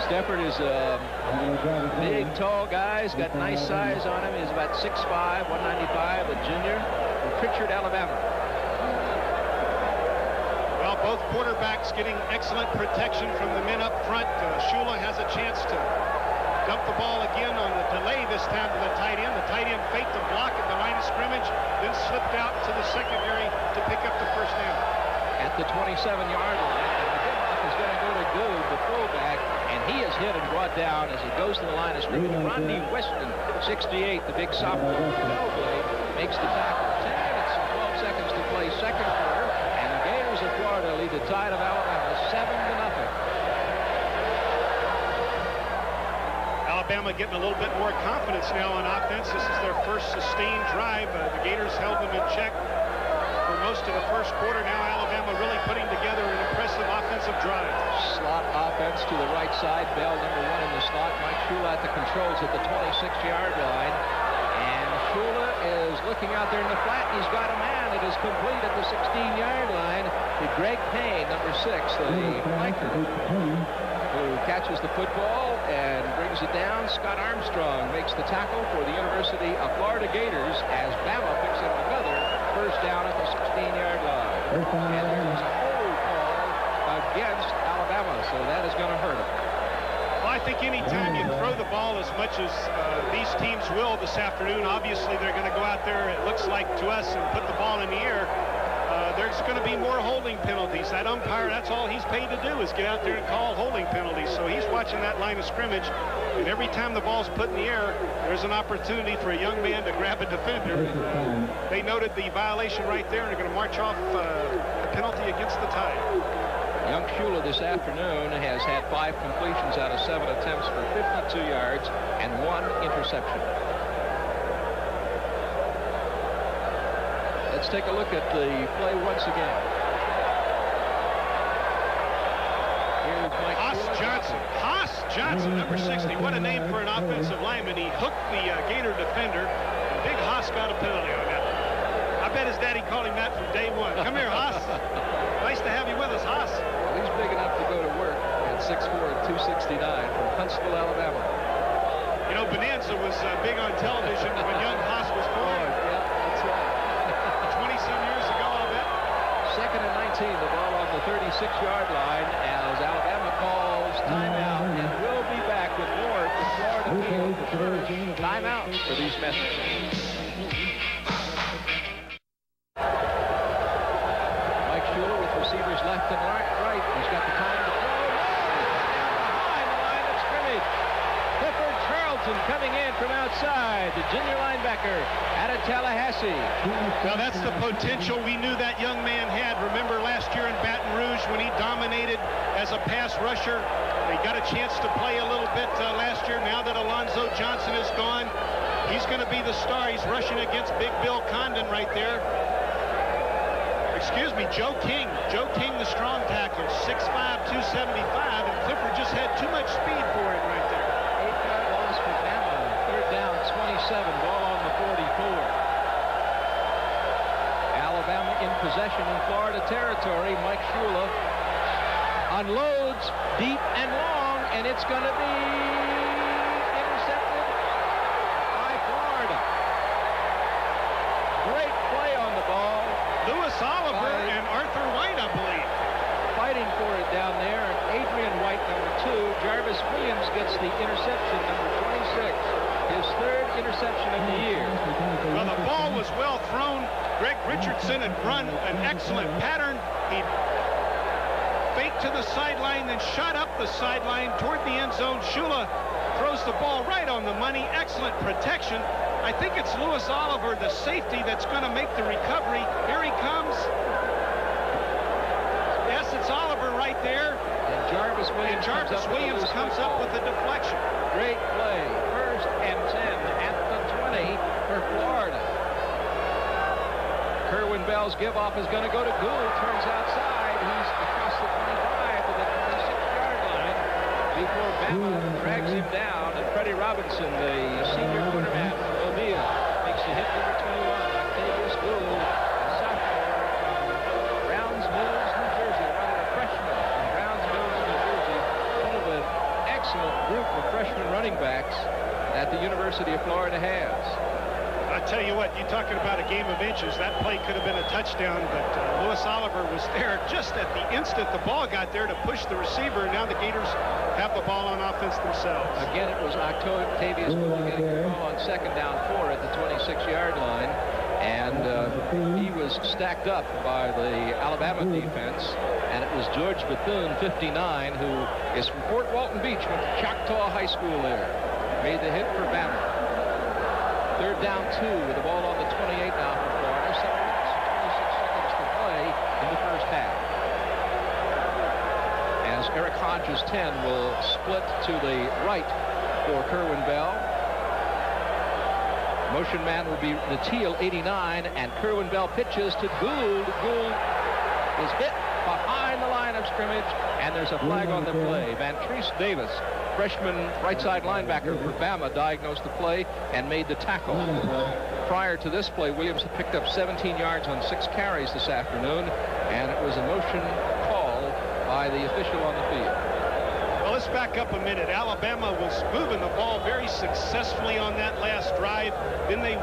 Stefford is a big, tall guy. He's got nice size on him. He's about 6'5", 195, a junior from Pritchard, Alabama. Well, both quarterbacks getting excellent protection from the men up front. Shula has a chance to dump the ball again on the delay this time to the tight end. The tight end faked the block at the line of scrimmage, then slipped out to the secondary to pick up the first down. At the 27-yard line, and the kickoff is going to go to Gould, the fullback, and he is hit and brought down as he goes to the line of scrimmage. Rodney Weston, 68, the big sophomore blade, makes the tackle. 10 minutes and 12 seconds to play second quarter, and the Gators of Florida lead the Tide of Alabama 7-0. Alabama getting a little bit more confidence now on offense. This is their first sustained drive. The Gators held them in check for most of the first quarter. Now Alabama really putting together an impressive offensive drive. Slot offense to the right side. Bell, number 1 in the slot. Mike Shula at the controls at the 26-yard line. And Shula is looking out there in the flat. He's got a man. It is complete at the 16-yard line to Greg Payne, number 6, the flanker, who catches the football and brings it down. Scott Armstrong makes the tackle for the University of Florida Gators as Bama picks up another first down at the 16-yard line. And there's a hold call against Alabama, so that is going to hurt them. Well, I think any time you throw the ball as much as these teams will this afternoon, obviously they're going to go out there, it looks like to us, and put the ball in the air. There's going to be more holding penalties. That umpire, that's all he's paid to do is get out there and call holding penalties. So he's watching that line of scrimmage, and every time the ball's put in the air, there's an opportunity for a young man to grab a defender. They noted the violation right there, and they're going to march off the penalty against the Tide. Young Shula this afternoon has had 5 completions out of 7 attempts for 52 yards and 1 interception. Let's take a look at the play once again. Here's Mike Johnson. Haas Johnson, number 60. What a name for an offensive lineman. He hooked the Gator defender, and Big Haas got a penalty on that. I bet his daddy called him that from day one. Come here, Haas. Nice to have you with us, Haas. Well, he's big enough to go to work at 6'4" and 269 from Huntsville, Alabama. You know, Bonanza was big on television when young Haas was born. Yeah, that's right. 20-some years ago, I'll bet. 2nd and 19, the ball on the 36-yard line as Alabama calls timeout, and we'll be back with more from Florida Field. Timeout for these messages. Mike Shula with receivers left and right. He's got the time to throw. Behind the line of scrimmage. Clifford Charlton coming in from outside. The junior linebacker out of Tallahassee. Now that's the potential we knew that young man had. Remember last year in Baton Rouge when he dominated as a pass rusher. They got a chance to play a little bit last year. Now that Alonzo Johnson is gone, he's going to be the star. He's rushing against Big Bill Condon right there. Excuse me, Joe King. Joe King, the strong tackle, 6'5", 275, and Clifford just had too much speed for him right there. 8-yard loss for Bama. 3rd down, 27, ball on the 44. Alabama in possession in Florida territory. Mike Shula unloads deep and long, and it's going to be intercepted by Florida. Great play on the ball. Lewis Oliver and Arthur White, I believe. Fighting for it down there. Adrian White, number 2. Jarvis Williams gets the interception, number 26. His 3rd interception of the year. Well, the ball was well thrown. Greg Richardson had run an excellent pattern. He faked to the sideline, then shot up the sideline toward the end zone. Shula throws the ball right on the money. Excellent protection. I think it's Louis Oliver, the safety, that's going to make the recovery. Here he comes. Yes, it's Oliver right there. And Jarvis Williams comes up with a deflection. Great play. First and 10 at the 20 for Florida. Kerwin Bell's give-off is going to go to Gould. Turns outside. He's across the 25 to the 26-yard line before Bama drags him down. And Freddie Robinson, the senior quarterback from Mobile, makes the hit number 21. Octavius Gould, a sophomore from Browns Mills, New Jersey, running a freshman from Browns Mills, New Jersey. One of an excellent group of freshman running backs that the University of Florida has. I tell you what, you're talking about a game of inches. That play could have been a touchdown, but Louis Oliver was there just at the instant the ball got there to push the receiver. Now the Gators have the ball on offense themselves. Again, it was Octavius getting the ball on 2nd down 4 at the 26-yard line, and he was stacked up by the Alabama defense, and it was George Bethune, 59, who is from Fort Walton Beach, went to Choctaw High School there, made the hit for Bama. 3rd down 2 with the ball on the 28 now for Florida. 7 minutes and 26 seconds to play in the first half. As Eric Hodges' 10 will split to the right for Kerwin Bell. Motion man will be the Teal, 89, and Kerwin Bell pitches to Gould. Gould is hit behind the line of scrimmage, and there's a flag on the play. Vantrese Davis, freshman right side linebacker for Bama, diagnosed the play and made the tackle. Prior to this play, Williams had picked up 17 yards on 6 carries this afternoon, and it was a motion call by the official on the field. Well, let's back up a minute. Alabama was moving the ball very successfully on that last drive. Then they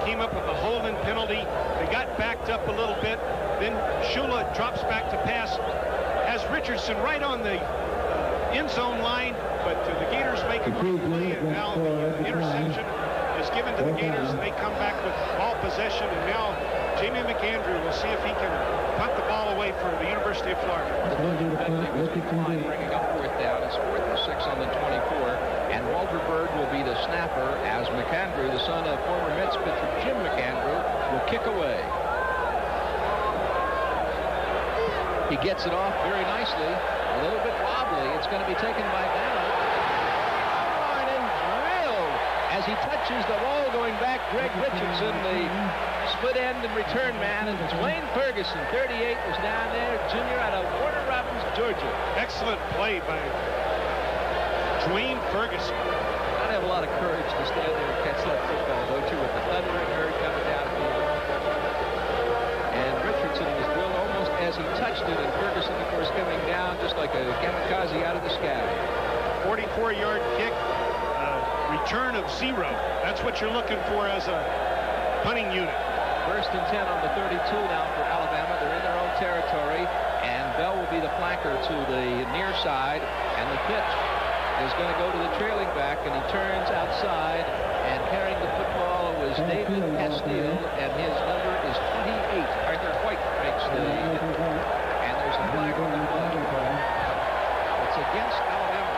came up with a holding penalty. They got backed up a little bit. Then Shula drops back to pass, has Richardson right on the end zone line, but the Gators make a great play, and now the interception is given to the Gators, and they come back with ball possession, and now Jamie McAndrew will see if he can punt the ball away for the University of Florida. Bringing up 4th down. It's 4th and 6 on the 24, and Walter Bird will be the snapper as McAndrew, the son of former Mets pitcher Jim McAndrew, will kick away. He gets it off very nicely, a little bit wobbly. It's going to be taken by Bama. And drilled as he touches the ball going back. Greg Richardson, the split end and return man, and Dwayne Ferguson, 38, was down there, junior out of Warner Robins, Georgia. Excellent play by Dwayne Ferguson. I have a lot of courage to stand there and catch that football, don't you, with the thundering herd coming down the field. And Richardson was drilled almost as he touched it, and Ferguson, of course, coming down just like a kamikaze out of the sky. 44-yard kick, return of 0. That's what you're looking for as a punting unit. 1st and 10 on the 32 now for Alabama. They're in their own territory, and Bell will be the flanker to the near side, and the pitch is going to go to the trailing back, and he turns outside, and carrying the football was David Castile, and his number is 28. Arthur White makes the hit, and there's a flag on the play. It's against Alabama.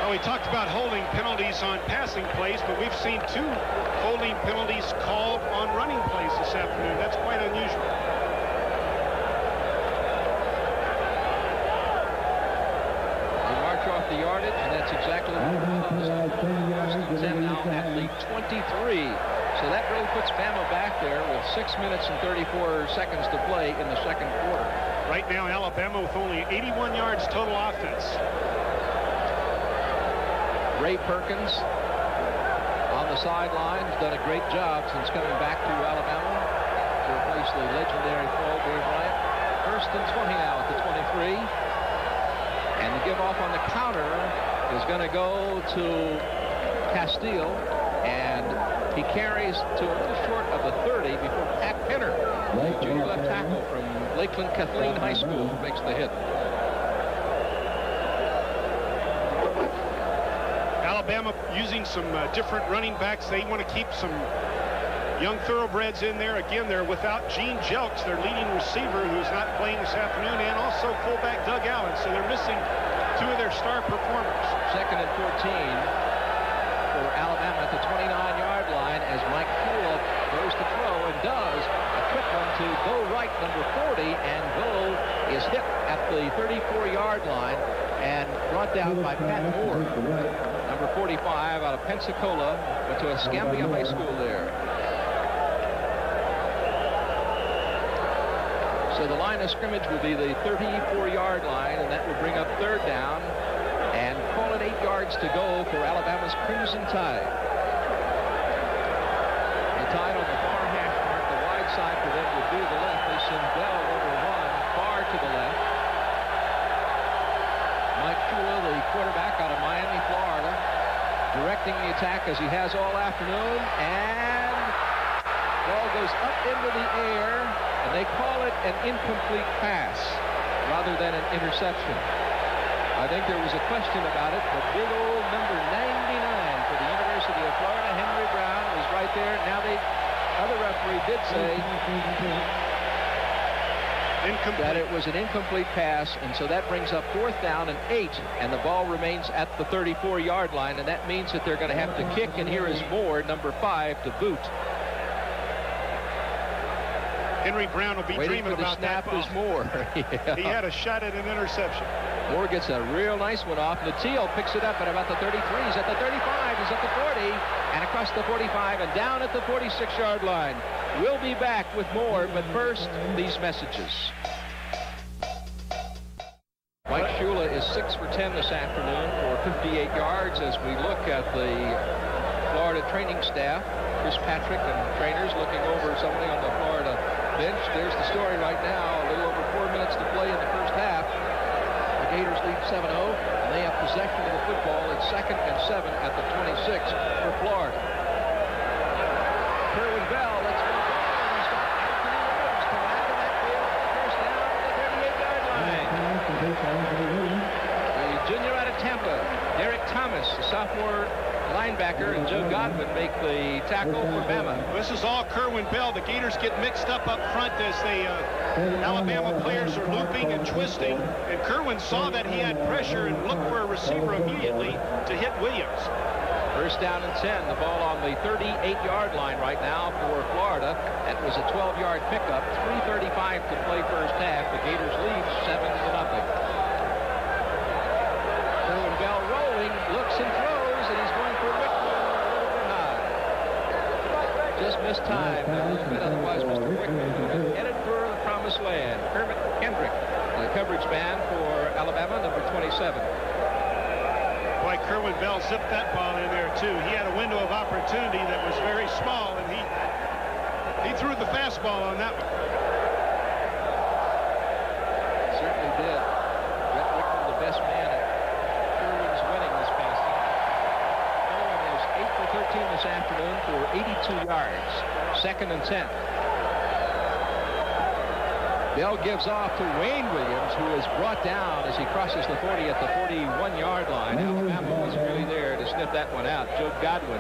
Well, we talked about holding penalties on passing plays, but we've seen 2 holding penalties called on running plays this afternoon. That's quite unusual. Off the yardage, and that's exactly what it was. 1st and 10 now at the 23. So that really puts Bama back there with 6 minutes and 34 seconds to play in the 2nd quarter. Right now, Alabama with only 81 yards total offense. Ray Perkins on the sideline has done a great job since coming back to Alabama to replace the legendary Paul Boy Bryant. 1st and 20 now at the 23. And the give off on the counter is going to go to Castile, and he carries to a little short of the 30 before Pat Penner, the junior left tackle from Lakeland Kathleen High School, makes the hit. Alabama using some different running backs. They want to keep some young thoroughbreds in there. Again, they're without Gene Jelks, their leading receiver, who's not playing this afternoon, and also fullback Doug Allen. So they're missing two of their star performers. 2nd and 14 for Alabama at the 29-yard line as Mike Shula goes to throw and does a quick one to Bo Wright, number 40, and Bo is hit at the 34-yard line and brought down by Pat Moore, number 45, out of Pensacola, went to Escambia High School there. So the line of scrimmage will be the 34-yard line, and that will bring up 3rd down, and call it 8 yards to go for Alabama's Crimson Tide. The Tide on the far hash mark, the wide side for them would be the left. They send Bell over one, far to the left. Mike Shula, the quarterback out of Miami, Florida, directing the attack as he has all afternoon, and ball goes up into the air, and they call it an incomplete pass rather than an interception. I think there was a question about it, but big old number 99 for the University of Florida, Henry Brown, was right there. Now the other referee did say that it was an incomplete pass, and so that brings up 4th down and 8, and the ball remains at the 34-yard line, and that means that they're going to have to kick, and here is Moore, number 5, to boot. Henry Brown will be dreaming about that ball. Is Moore. Yeah. He had a shot at an interception. Moore gets a real nice one off. Natil picks it up at about the 33. He's at the 35. He's at the 40. And across the 45 and down at the 46-yard line. We'll be back with more, but first, these messages. Mike Shula is 6 for 10 this afternoon for 58 yards as we look at the Florida training staff. Chris Patrick and trainers looking over somebody on the Florida bench. There's the story right now. A little over 4 minutes to play in the first half. The Gators lead 7-0, and they have possession of the football. It's 2nd and 7 at the 26 for Florida. Kerwin Bell, let's go. He's got Anthony Williams coming out of that field. First down at the 38-yard line. The junior out of Tampa, Derek Thomas, the sophomore linebacker, and Joe Godwin make the tackle for Bama. This is all Kerwin Bell. The Gators get mixed up front as they Alabama players are looping and twisting, and Kerwin saw that he had pressure and looked for a receiver immediately to hit Williams. First down and 10. The ball on the 38-yard line right now for Florida. That was a 12-yard pickup. 3:35 to play first half. The Gators lead 7-0. Kerwin Bell rolling, looks and throws, and he's going for Wickman a little bit high. Just missed time a little bit, otherwise Mr. Wickman would have headed for the promised land. Kermit Kendrick, the coverage man for Alabama, number 27. Boy, Kerwin Bell zipped that ball in there, too. He had a window of opportunity that was very small, and he threw the fastball on that one. Certainly did. Brett Wickman, the best man at Kerwin's winning this past season. Kerwin is 8 for 13 this afternoon for 82 yards. 2nd and 10. Bell gives off to Wayne Williams, who is brought down as he crosses the 40 at the 41-yard line. Alabama was really there to sniff that one out. Joe Godwin,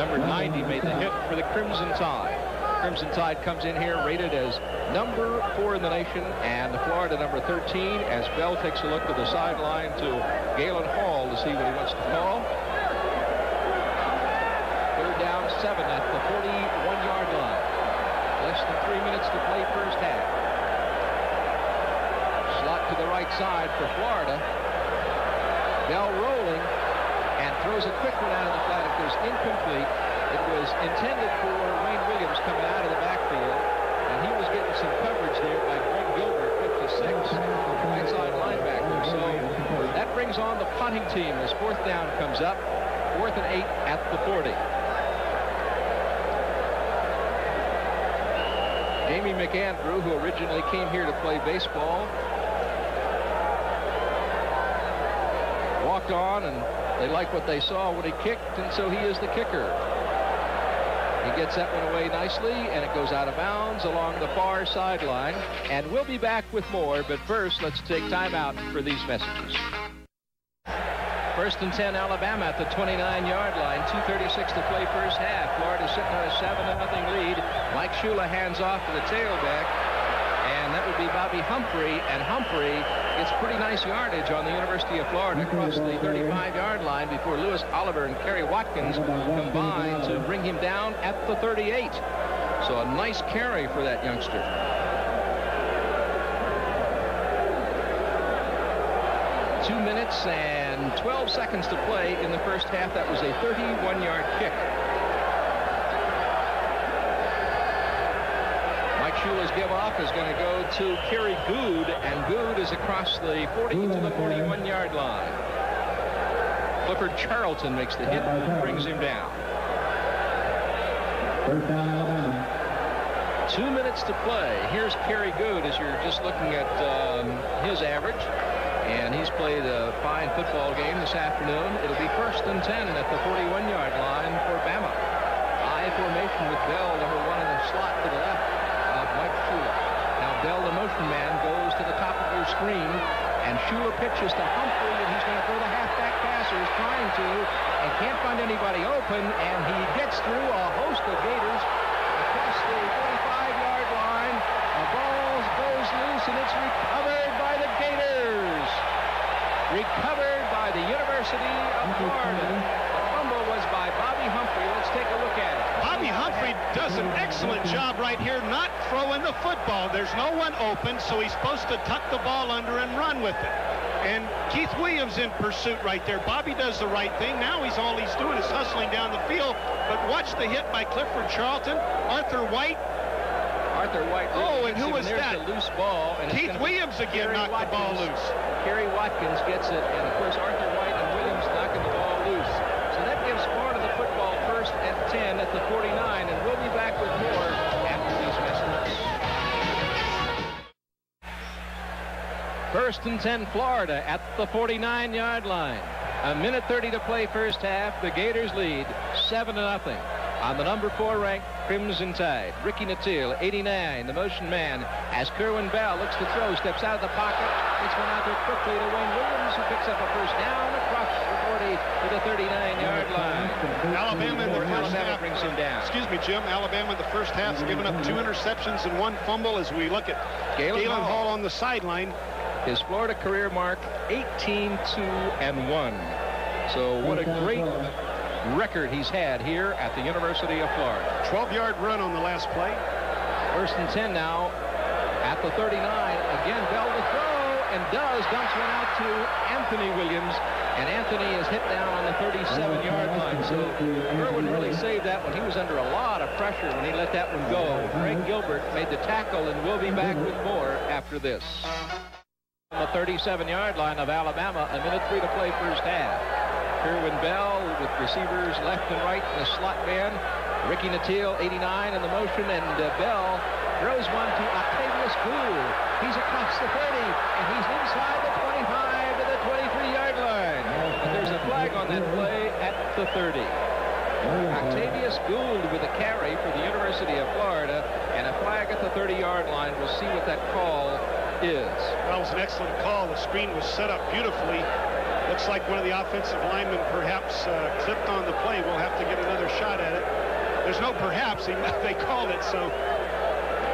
number 90, made the hit for the Crimson Tide. Crimson Tide comes in here rated as number 4 in the nation, and the Florida number 13, as Bell takes a look to the sideline to Galen Hall to see what he wants to call. 3rd down, 7 at the 41-yard line. Less than 3 minutes to play first half. Slot to the right side for Florida. Bell rolling and throws a quick one out of the flat. It goes incomplete. It was intended for Wayne Williams coming out of the backfield, and he was getting some coverage there by Greg Gilbert, 56, right side linebacker. So that brings on the punting team as 4th down comes up. 4th and 8 at the 40. Jamie McAndrew, who originally came here to play baseball, walked on, and they liked what they saw when he kicked, and so he is the kicker. He gets that one away nicely, and it goes out of bounds along the far sideline. And we'll be back with more, but first, let's take time out for these messages. First and 10, Alabama at the 29-yard line. 2:36 to play first half. Florida sitting on a 7-0 lead. Mike Shula hands off to the tailback, and that would be Bobby Humphrey. And Humphrey gets pretty nice yardage on the University of Florida across the 35-yard line before Lewis Oliver and Kerry Watkins combine to bring him down at the 38. So a nice carry for that youngster. 2 minutes and 12 seconds to play in the first half. That was a 31-yard kick. Mike Shula's give off is going to go to Kerry Good, and Good is across the 40 to the 41-yard line. Clifford Charlton makes the hit and brings him down. 2 minutes to play. Here's Kerry Good as you're just looking at his average. And he's played a fine football game this afternoon. It'll be first and 10 at the 41-yard line for Bama. I formation with Bell, number 1 in the slot to the left of Mike Shula. Now Bell, the motion man, goes to the top of your screen, and Shula pitches to Humphrey, and he's going to throw the halfback passer. He's trying to, and can't find anybody open, and he gets through a host of Gators across the 45-yard line. The ball goes loose, and it's recovered by the Gators. Recovered by the University of Florida. The fumble was by Bobby Humphrey. Let's take a look at it. Bobby Humphrey does an excellent job right here not throwing the football. There's no one open, so he's supposed to tuck the ball under and run with it. And Keith Williams in pursuit right there. Bobby does the right thing. Now all he's doing is hustling down the field. But watch the hit by Clifford Charlton. Arthur White. Oh, and who was that? The loose ball. And Keith Williams again knocked the ball loose. Kerry Watkins gets it, and of course Arthur White and Williams knocking the ball loose. So that gives Florida the football first and 10 at the 49, and we'll be back with more after these messages. First and 10, Florida at the 49-yard line. A minute 30 to play first half. The Gators lead 7-0 on the number 4 ranked Crimson Tide. Ricky Nattil, 89, the motion man, as Kerwin Bell looks to throw, steps out of the pocket. It's one out there quickly to Wayne Williams, who picks up a first down across the 40 to the 39-yard line. Alabama in the first half brings him down. Excuse me, Jim. Alabama in the first half has given up 2 interceptions and 1 fumble as we look at Galen Hall on the sideline. His Florida career mark, 18-2-1. So what a great record he's had here at the University of Florida. 12-yard run on the last play. First and 10 now at the 39. Again, Bell to throw, and dumps one out to Anthony Williams, and Anthony is hit down on the 37-yard line. So Kerwin really saved that one. He was under a lot of pressure when he let that one go. Greg Gilbert made the tackle, and we'll be back with more after this. On the 37-yard line of Alabama, a minute 3 to play first half. Kerwin Bell with receivers left and right in the slot man. Ricky Nattil, 89 in the motion, and Bell throws one to Octavius Gould. He's across the 30, and he's inside the 25 to the 23-yard line. And there's a flag on that play at the 30. Octavius Gould with a carry for the University of Florida, and a flag at the 30-yard line. We'll see what that call is. That was an excellent call. The screen was set up beautifully. Looks like one of the offensive linemen perhaps clipped on the play. We'll have to get another shot at it. There's no perhaps. They called it, so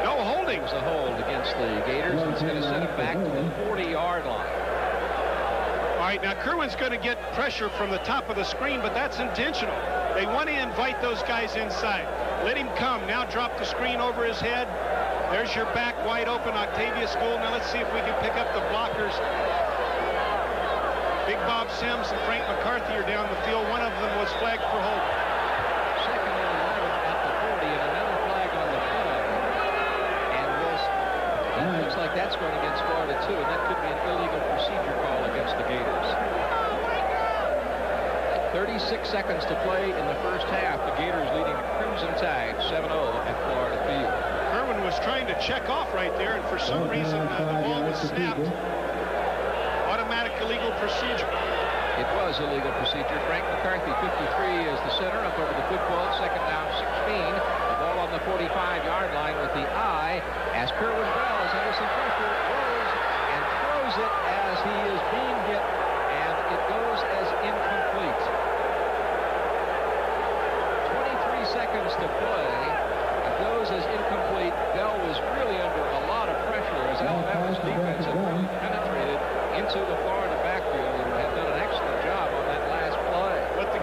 no holding. It was a hold against the Gators. It's going to send it back to the 40-yard line. All right, now Kerwin's going to get pressure from the top of the screen, but that's intentional. They want to invite those guys inside. Let him come. Now drop the screen over his head. There's your back wide open, Octavius Gould. Now let's see if we can pick up the blockers. Big Bob Sims and Frank McCarthy are down the field. One of them was flagged for holding. Second and 11 at the 40, and another flag on the play. And that looks like that's going against Florida, too, and that could be an illegal procedure call against the Gators. 36 seconds to play in the first half. The Gators leading Crimson Tide 7-0 at Florida Field. Kerwin was trying to check off right there, and for some reason the ball was snapped. Automatic illegal procedure. It was illegal procedure. Frank McCarthy, 53, is the center, up over the football. Second down, 16. The ball on the 45-yard line with the eye as Kerwin Bell is under some pressure, throws and throws it as he is being hit, and it goes as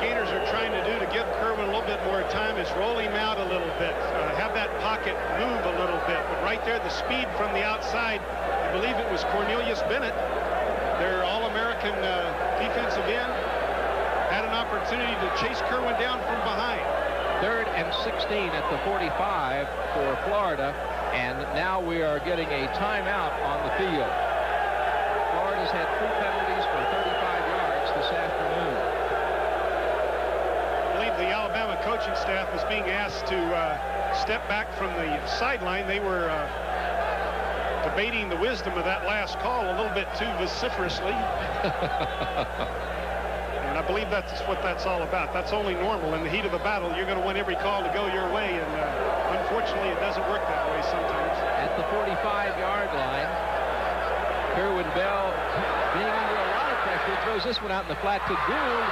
Gators are trying to do to give Kerwin a little bit more time is roll him out a little bit, have that pocket move a little bit. But right there, the speed from the outside, I believe it was Cornelius Bennett, their All-American defensive end, had an opportunity to chase Kerwin down from behind. 3rd and 16 at the 45 for Florida, and now we are getting a timeout on the field. Florida's had 3 penalties for 35 yards this afternoon. I believe the Alabama coaching staff is being asked to step back from the sideline. They were debating the wisdom of that last call a little bit too vociferously. And I believe that's what that's all about. That's only normal. In the heat of the battle, you're going to want every call to go your way, and unfortunately, it doesn't work that way sometimes. At the 45-yard line, Kerwin Bell, being under a lot of pressure, throws this one out in the flat to Gould,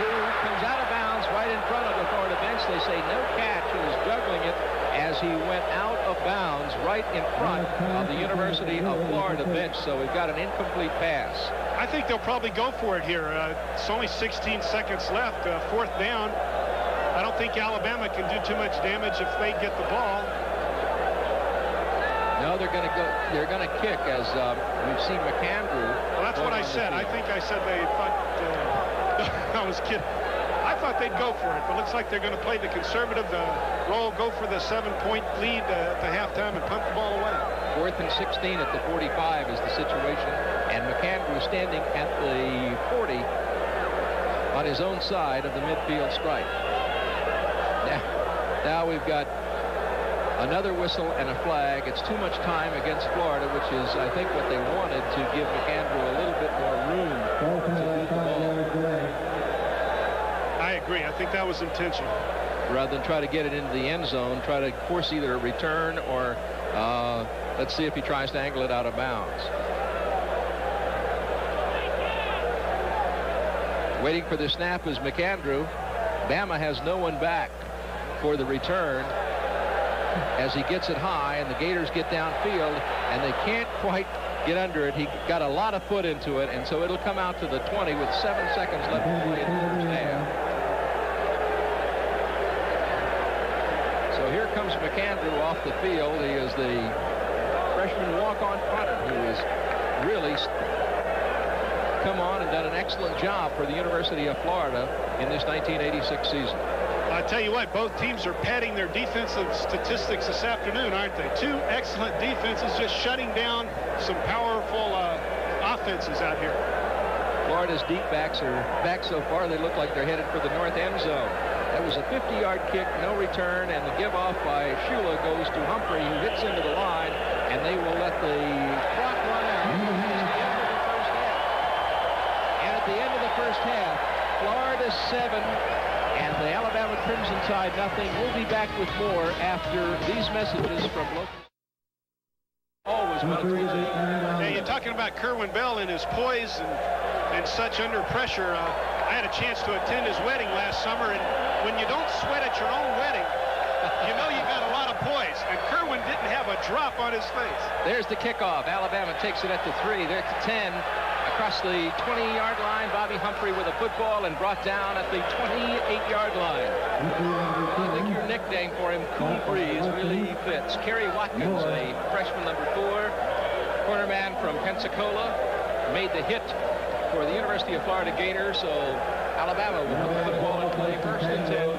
who comes out of bounds right in front of the Florida bench. They say no catch. He was juggling it as he went out of bounds right in front of the University of Florida bench. So we've got an incomplete pass. I think they'll probably go for it here. It's only 16 seconds left, 4th down. I don't think Alabama can do too much damage if they get the ball. No, they're going to go. They're going to kick, as we've seen McAndrew. Well, that's what I said. I think I said they thought. I was kidding. I thought they'd go for it, but looks like they're going to play the conservative, go for the 7-point lead at the halftime and punt the ball away. 4th and 16 at the 45 is the situation, and McAndrew standing at the 40 on his own side of the midfield stripe. Now we've got another whistle and a flag. It's too much time against Florida, which is, I think, what they wanted, to give McAndrew a little bit more room to move the ball. I agree. I think that was intentional. Rather than try to get it into the end zone, try to force either a return or let's see if he tries to angle it out of bounds. Waiting for the snap is McAndrew. Bama has no one back for the return as he gets it high, and the Gators get downfield, and they can't quite get under it. He got a lot of foot into it, and so it'll come out to the 20 with 7 seconds left to play in the first half. So here comes McAndrew off the field. He is the freshman walk-on punter who has really come on and done an excellent job for the University of Florida in this 1986 season. I tell you what, both teams are padding their defensive statistics this afternoon, aren't they? 2 excellent defenses just shutting down some powerful offenses out here. Florida's deep backs are back so far they look like they're headed for the north end zone. That was a 50-yard kick, no return, and the give-off by Shula goes to Humphrey, who hits into the line, and they will let the clock run out. And at the end of the first half, Florida 7 and the Alabama Crimson Tide nothing. We'll be back with more after these messages from local. Always Yeah, you're talking about Kerwin Bell and his poise and such under pressure. I had a chance to attend his wedding last summer, and when you don't sweat at your own wedding, you know you got a lot of poise. And Kerwin didn't have a drop on his face. There's the kickoff. Alabama takes it at the 3. They're at the 10. Across the 20-yard line, Bobby Humphrey with a football and brought down at the 28-yard line. I think your nickname for him, Cool Breeze, really fits. Kerry Watkins, a freshman number 4, cornerman from Pensacola, made the hit for the University of Florida Gators. So Alabama will put the football in play, 1st and 10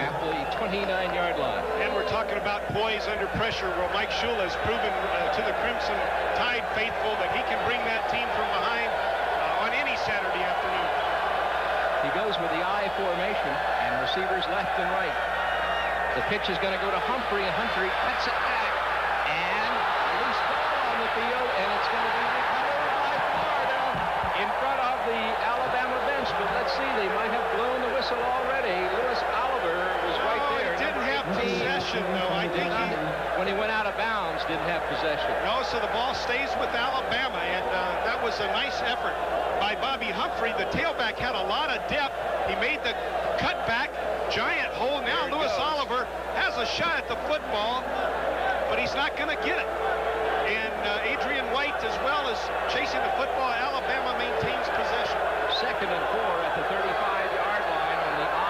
at the 29-yard line. And we're talking about poise under pressure, where Mike Shula has proven to the Crimson Tide faithful that he can bring that team from behind on any Saturday afternoon. He goes with the I formation and receivers left and right. The pitch is going to go to Humphrey, and Humphrey cuts it back, and a loose ball on the field, and it's going to be recovered by Florida in front of the Alabama bench. But let's see, they might have blown the whistle already. Lewis Oliver was right there. He didn't have possession, though. I think when he went out of bounds, didn't have possession. No, so the ball stays with Alabama, and that was a nice effort by Bobby Humphrey. The tailback had a lot of depth. He made the cutback, giant hole. Now Lewis Oliver has a shot at the football, but he's not going to get it. And Adrian White, as well as chasing the football, Alabama maintains possession. 2nd and 4 at the 35-yard line on the I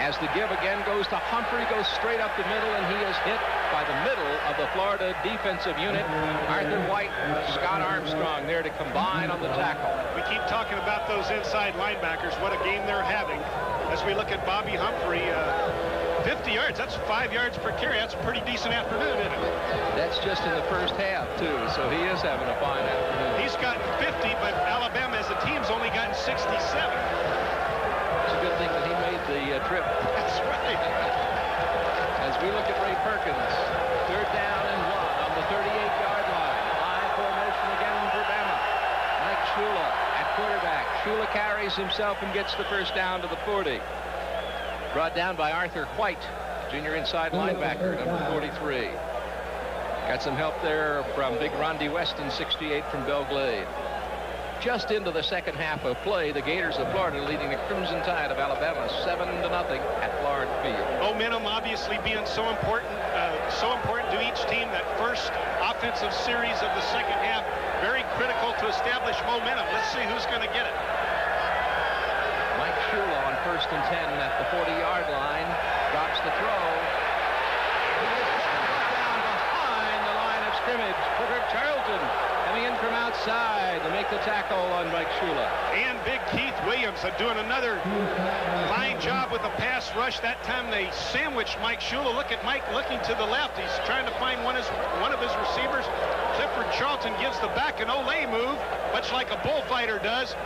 As the give again goes to Humphrey, goes straight up the middle, and he is hit by the middle of the Florida defensive unit. Arthur White, Scott Armstrong there to combine on the tackle. We keep talking about those inside linebackers. What a game they're having. As we look at Bobby Humphrey, 50 yards, that's 5 yards per carry. That's a pretty decent afternoon, isn't it? That's just in the first half, too, so he is having a fine afternoon. He's gotten 50, but Alabama as a team's only gotten 67. It's a good thing that he made the trip. That's right. As we look at Ray Perkins, 3rd down and 1 on the 38-yard line. High formation again for Bama. Mike Shula at quarterback. Shula carries himself and gets the first down to the 40. Brought down by Arthur White, junior inside linebacker, number 43. Got some help there from Big Rondi Weston, 68 from Belle Glade. Just into the second half of play, the Gators of Florida leading the Crimson Tide of Alabama 7-0 at Florida Field. Momentum obviously being so important to each team. That first offensive series of the second half, very critical to establish momentum. Let's see who's going to get it. Mike Shula on 1st and 10 at the 40-yard line, drops the throw. Down behind the line of scrimmage, Clifford Charlton coming in from outside to make the tackle on Mike Shula. And Big Keith Williams doing another fine job with the pass rush. That time they sandwiched Mike Shula. Look at Mike looking to the left. He's trying to find one of his receivers. Clifford Charlton gives the back an Olay move, much like a bullfighter does.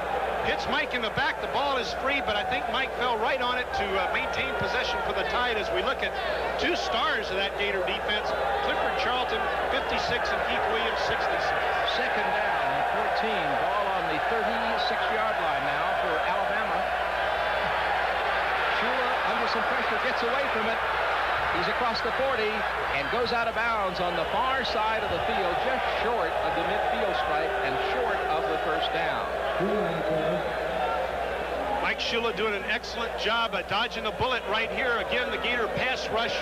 Hits Mike in the back. The ball is free, but I think Mike fell right on it to maintain possession for the Tide as we look at 2 stars of that Gator defense. Clifford Charlton, 56, and Keith Williams, 66. 2nd down and 14. Ball on the 36-yard line now for Alabama. Shula under some pressure gets away from it. He's across the 40 and goes out of bounds on the far side of the field, just short of the midfield stripe and short of the first down. Mike Shula doing an excellent job of dodging a bullet right here. Again, the Gator pass rush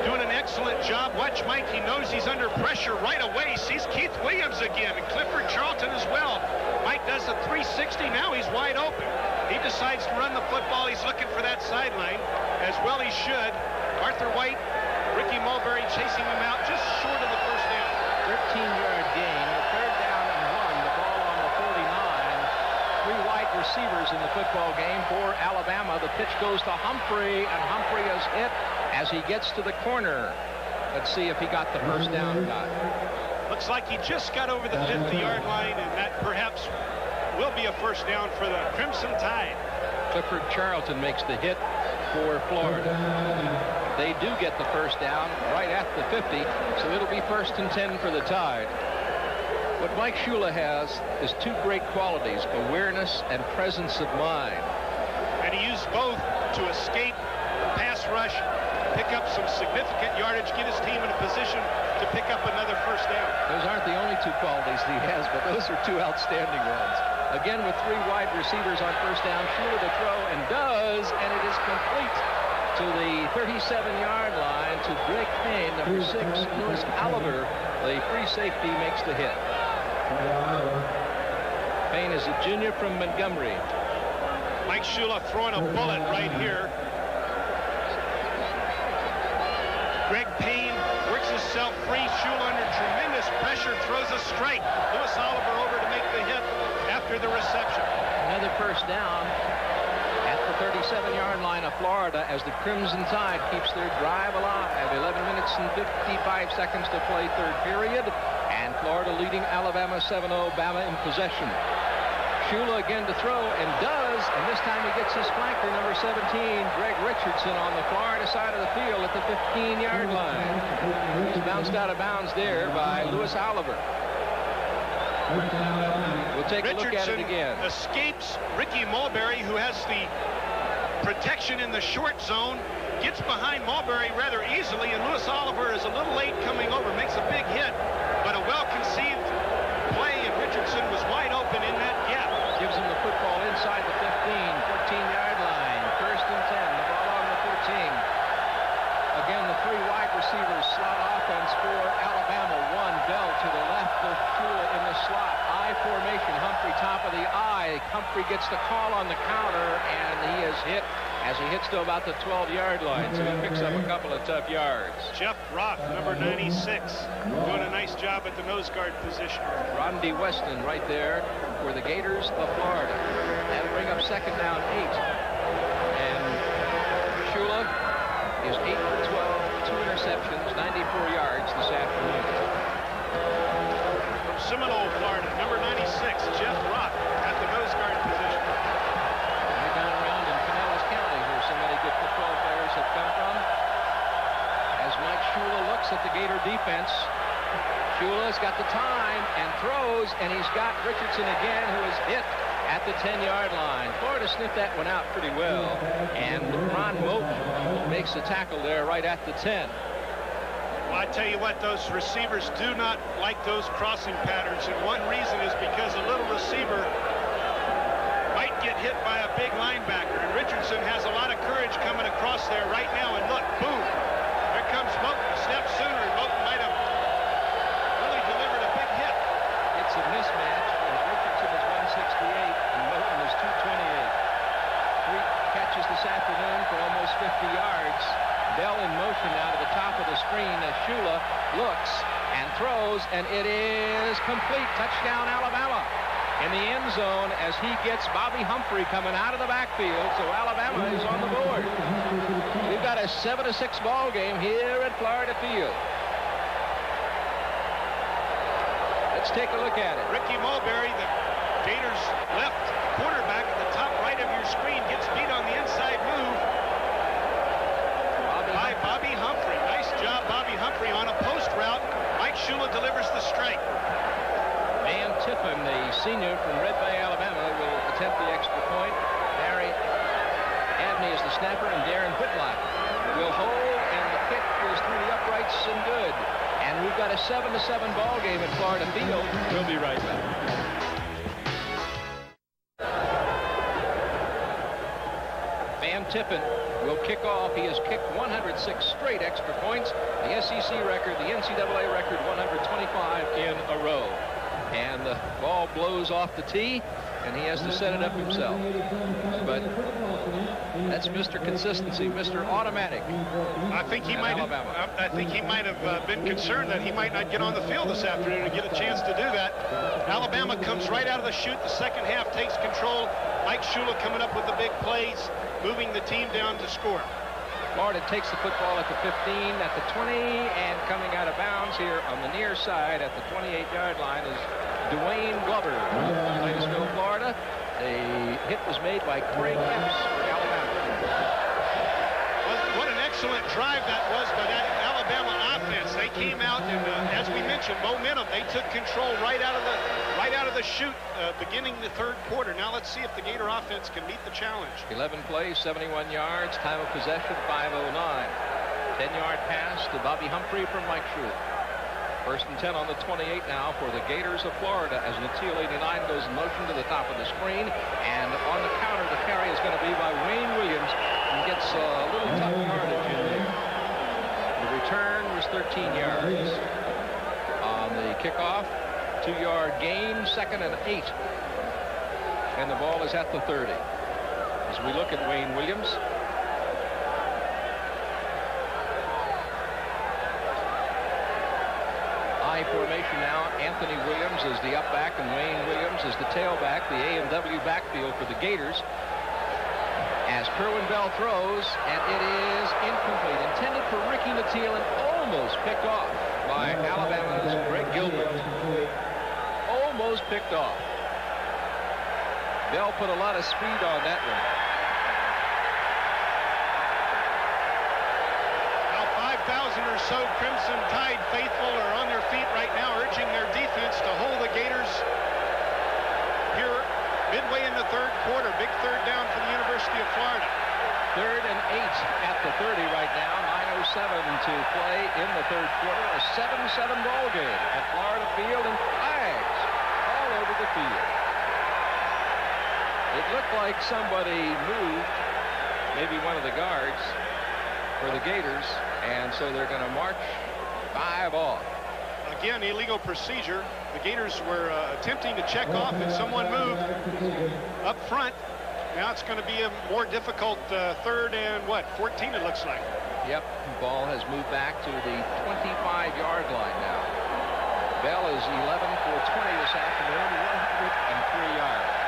doing an excellent job. Watch Mike. He knows he's under pressure right away. Sees Keith Williams again and Clifford Charlton as well. Mike does a 360. Now he's wide open. He decides to run the football. He's looking for that sideline, as well he should. Arthur White, Ricky Mulberry chasing him out just short of the first down. 13-yard gain. 3rd down and 1. The ball on the 49. 3 wide receivers in the football game for Alabama. The pitch goes to Humphrey, and Humphrey is hit as he gets to the corner. Let's see if he got the first down or not. Looks like he just got over the 50-yard line, and that perhaps will be a first down for the Crimson Tide. Clifford Charlton makes the hit for Florida. They do get the first down right at the 50, so it'll be 1st and 10 for the Tide. What Mike Shula has is 2 great qualities, awareness and presence of mind. And he used both to escape the pass rush, pick up some significant yardage, get his team in a position to pick up another first down. Those aren't the only 2 qualities he has, but those are 2 outstanding ones. Again, with 3 wide receivers on first down, Shula to throw, and does, and it is complete to the 37-yard line to Greg Payne, number 6. Lewis Oliver, the free safety, makes the hit. Payne is a junior from Montgomery. Mike Shula throwing a bullet right here. Greg Payne works himself free. Shula under tremendous pressure throws a strike. Lewis Oliver over to make the hit after the reception. Another first down at the 37-yard line of Florida as the Crimson Tide keeps their drive alive. 11 minutes and 55 seconds to play 3rd period. And Florida leading Alabama 7-0. Bama in possession. Shula again to throw, and does, and this time he gets his flanker, number 17, Greg Richardson, on the Florida side of the field at the 15-yard line. He's bounced out of bounds there by Lewis Oliver. We'll take a look at it again. Escapes Ricky Mulberry, who has the protection in the short zone, gets behind Mulberry rather easily, and Lewis Oliver is a little late coming over, makes a big hit, but a well-conceived play, and Richardson was wide open in that gap. Gives him the football inside the 14-yard line. 1st and 10, the ball on the 14. Again, the 3 wide receivers slot offense for Alabama. 1 Bell to the left of Shula in the slot. I formation, Humphrey top of the I. Humphrey gets the call on the counter, and he is hit as he hits to about the 12-yard line, so he picks up a couple of tough yards. Jeff Roth, number 96, doing a nice job at the nose guard position. Rodney Weston right there for the Gators of Florida. That'll bring up second down 8. And Shula is 8 for 12, 2 interceptions, 94 yards this afternoon. From Seminole, Florida, number 96, Jeff Roth at the nose guard position. Right down around in Pinellas County, where so many good football players have come from. As Mike Shula looks at the Gator defense, Shula's got the time and throws, and he's got Richardson again, who is hit at the 10-yard line. Florida sniffed that one out pretty well, and Ron Moten makes the tackle there right at the 10. Well, I tell you what, those receivers do not like those crossing patterns, and one reason is because a little receiver might get hit by a big linebacker, and Richardson has a lot of courage coming across there right now, and look, boom, there comes Moten a step sooner, and Moten might have really delivered a big hit. It's a mismatch, as Richardson is 168 and Moten is 228. 3 catches this afternoon for almost 50 yards. Bell in motion now to the top of the screen as Shula looks and throws, and it is complete. Touchdown, Alabama. In the end zone as he gets Bobby Humphrey coming out of the backfield, so Alabama is on the board. We've got a 7-6 ball game here at Florida Field. Let's take a look at it. Ricky Mulberry, the Gators left quarterback at the top right of your screen, gets beat on the inside move by Bobby Humphrey. Nice job, Bobby Humphrey, on a post route. Mike Shula delivers the strike. Van Tiffin, the senior from Red Bay, Alabama, will attempt the extra point. Barry Abney is the snapper, and Darren Whitlock will hold, and the kick goes through the uprights and good. And we've got a 7-7 ball game at Florida Field. We'll be right back. Van Tiffin will kick off. He has kicked 106 straight extra points. The SEC record, the NCAA record, 125 in a row. And the ball blows off the tee, and he has to set it up himself. But that's Mr. Consistency, Mr. Automatic. I think he might have been concerned that he might not get on the field this afternoon and get a chance to do that. Alabama comes right out of the chute. The second half takes control. Mike Shula coming up with the big plays, moving the team down to score. Florida takes the football at the 15, at the 20, and coming out of bounds here on the near side at the 28-yard line is Dwayne Glover from Gainesville, Florida. The hit was made by Craig Epps for Alabama. What an excellent drive that was by that Alabama offense. They came out and, as we mentioned, momentum. They took control right out of the chute, beginning the third quarter. Now let's see if the Gator offense can meet the challenge. 11 plays, 71 yards, time of possession 5:09. 10-yard pass to Bobby Humphrey from Mike Shula. First and 10 on the 28 now for the Gators of Florida as Natil 89 goes in motion to the top of the screen, and on the counter the carry is going to be by Wayne Williams, and gets a little tough yardage in there. The return was 13 yards. On the kickoff, 2-yard gain, 2nd and 8, and the ball is at the 30. As we look at Wayne Williams, formation now. Anthony Williams is the up back, and Wayne Williams is the tailback, the A&W backfield for the Gators. As Kerwin Bell throws, and it is incomplete. Intended for Ricky Natil and almost picked off by Alabama's Greg Gilbert. Almost picked off. Bell put a lot of speed on that one. 5,000 or so Crimson Tide faithful are on their feet right now, urging their defense to hold the Gators here midway in the third quarter. Big third down for the University of Florida. 3rd and 8 at the 30 right now. 9:07 to play in the third quarter. A 7-7 ball game at Florida Field, and flags all over the field. It looked like somebody moved, maybe one of the guards for the Gators, and so they're going to march 5 off. Again, illegal procedure. The Gators were attempting to check off, and someone moved up front. Now it's going to be a more difficult third and 14 it looks like. Yep, ball has moved back to the 25-yard line now. Bell is 11 for 20 this afternoon, 103 yards.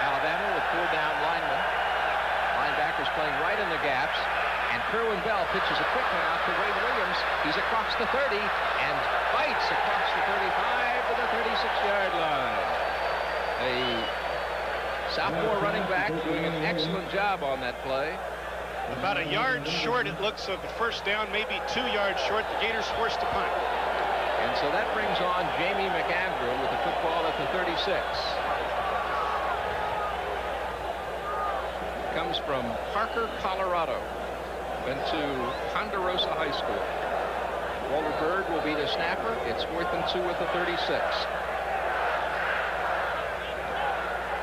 Alabama with 4 down linemen. Linebackers playing right in the gaps. And Kerwin Bell pitches a quick one out to Wade Williams. He's across the 30 and bites across the 35 to the 36-yard line. A sophomore running back doing an excellent job on that play. About a yard short, it looks, of the first down, maybe 2 yards short. The Gators forced to punt. And so that brings on Jamie McAndrew with the football at the 36. Comes from Parker, Colorado. Went to Ponderosa High School. Walter Bird will be the snapper. It's 4th and 2 at the 36.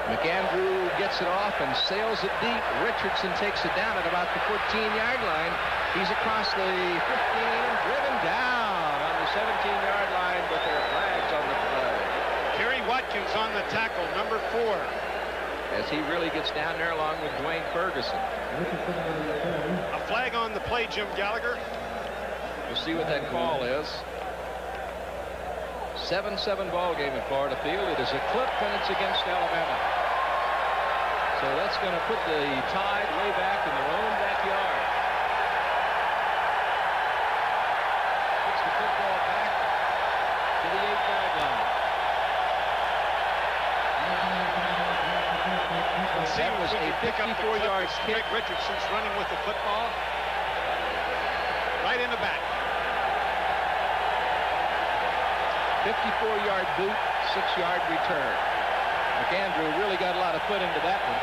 McAndrew gets it off and sails it deep. Richardson takes it down at about the 14-yard line. He's across the 15, driven down on the 17-yard line, but there are flags on the play. Kerry Watkins on the tackle, number 4. As he really gets down there along with Dwayne Ferguson. A flag on the play, Jim Gallagher. We'll see what that call is. 7-7 ball game at Florida Field. It is a clip and it's against Alabama. So that's going to put the Tide way back in their own backyard. Puts the football back to the 8-yard line. That was a 54-yard kick. Richardson's running with the football. Right in the back. 54-yard boot, 6-yard return. McAndrew really got a lot of foot into that one.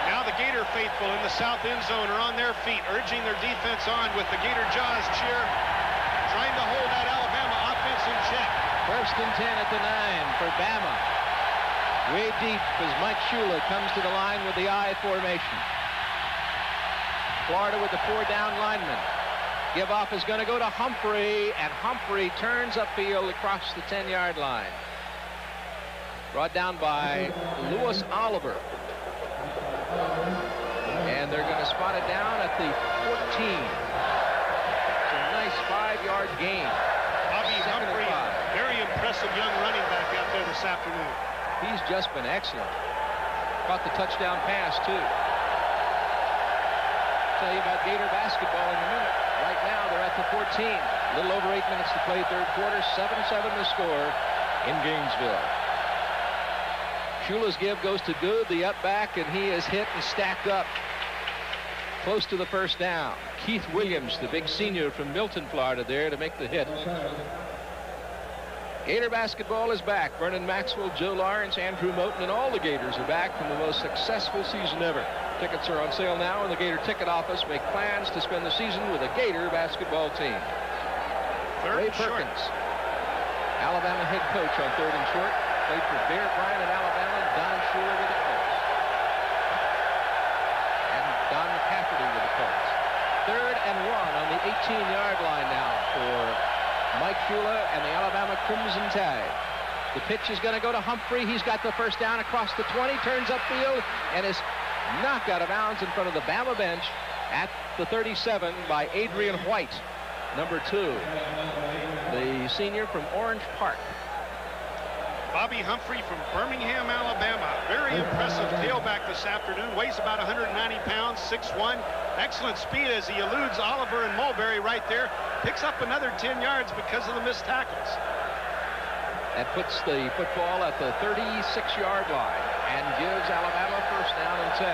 Now the Gator faithful in the south end zone are on their feet, urging their defense on with the Gator Jaws cheer, trying to hold that Alabama offense in check. 1st and 10 at the 9 for Bama. Way deep as Mike Shula comes to the line with the I formation. Florida with the 4 down linemen. Give off is going to go to Humphrey, and Humphrey turns upfield across the 10-yard line. Brought down by Lewis Oliver. And they're going to spot it down at the 14. It's a nice 5-yard gain. Bobby Humphrey, very impressive young running back out there this afternoon. He's just been excellent. Caught the touchdown pass, too. Tell you about Gator basketball in a minute. Right now, they're at the 14. A little over 8 minutes to play third quarter. 7-7 the score in Gainesville. Shula's give goes to Good, the up back, and he is hit and stacked up close to the first down. Keith Williams, the big senior from Milton, Florida, there to make the hit. Gator basketball is back. Vernon Maxwell, Joe Lawrence, Andrew Moten, and all the Gators are back from the most successful season ever. Tickets are on sale now in the Gator ticket office. Make plans to spend the season with a Gator basketball team. Ray Perkins, Alabama head coach on 3rd and short. Played for Bear Bryant in Alabama. Don Shula with the Colts. And Don McCafferty with the Colts. 3rd and 1 on the 18-yard line now for Mike Shula and the Alabama Crimson Tide. The pitch is going to go to Humphrey. He's got the first down across the 20, turns upfield, and is knocked out of bounds in front of the Bama bench at the 37 by Adrian White, number 2, the senior from Orange Park. Bobby Humphrey from Birmingham, Alabama. Very impressive tailback this afternoon. Weighs about 190 pounds, 6'1". Excellent speed as he eludes Oliver and Mulberry right there. Picks up another 10 yards because of the missed tackles. That puts the football at the 36-yard line and gives Alabama first down and 10.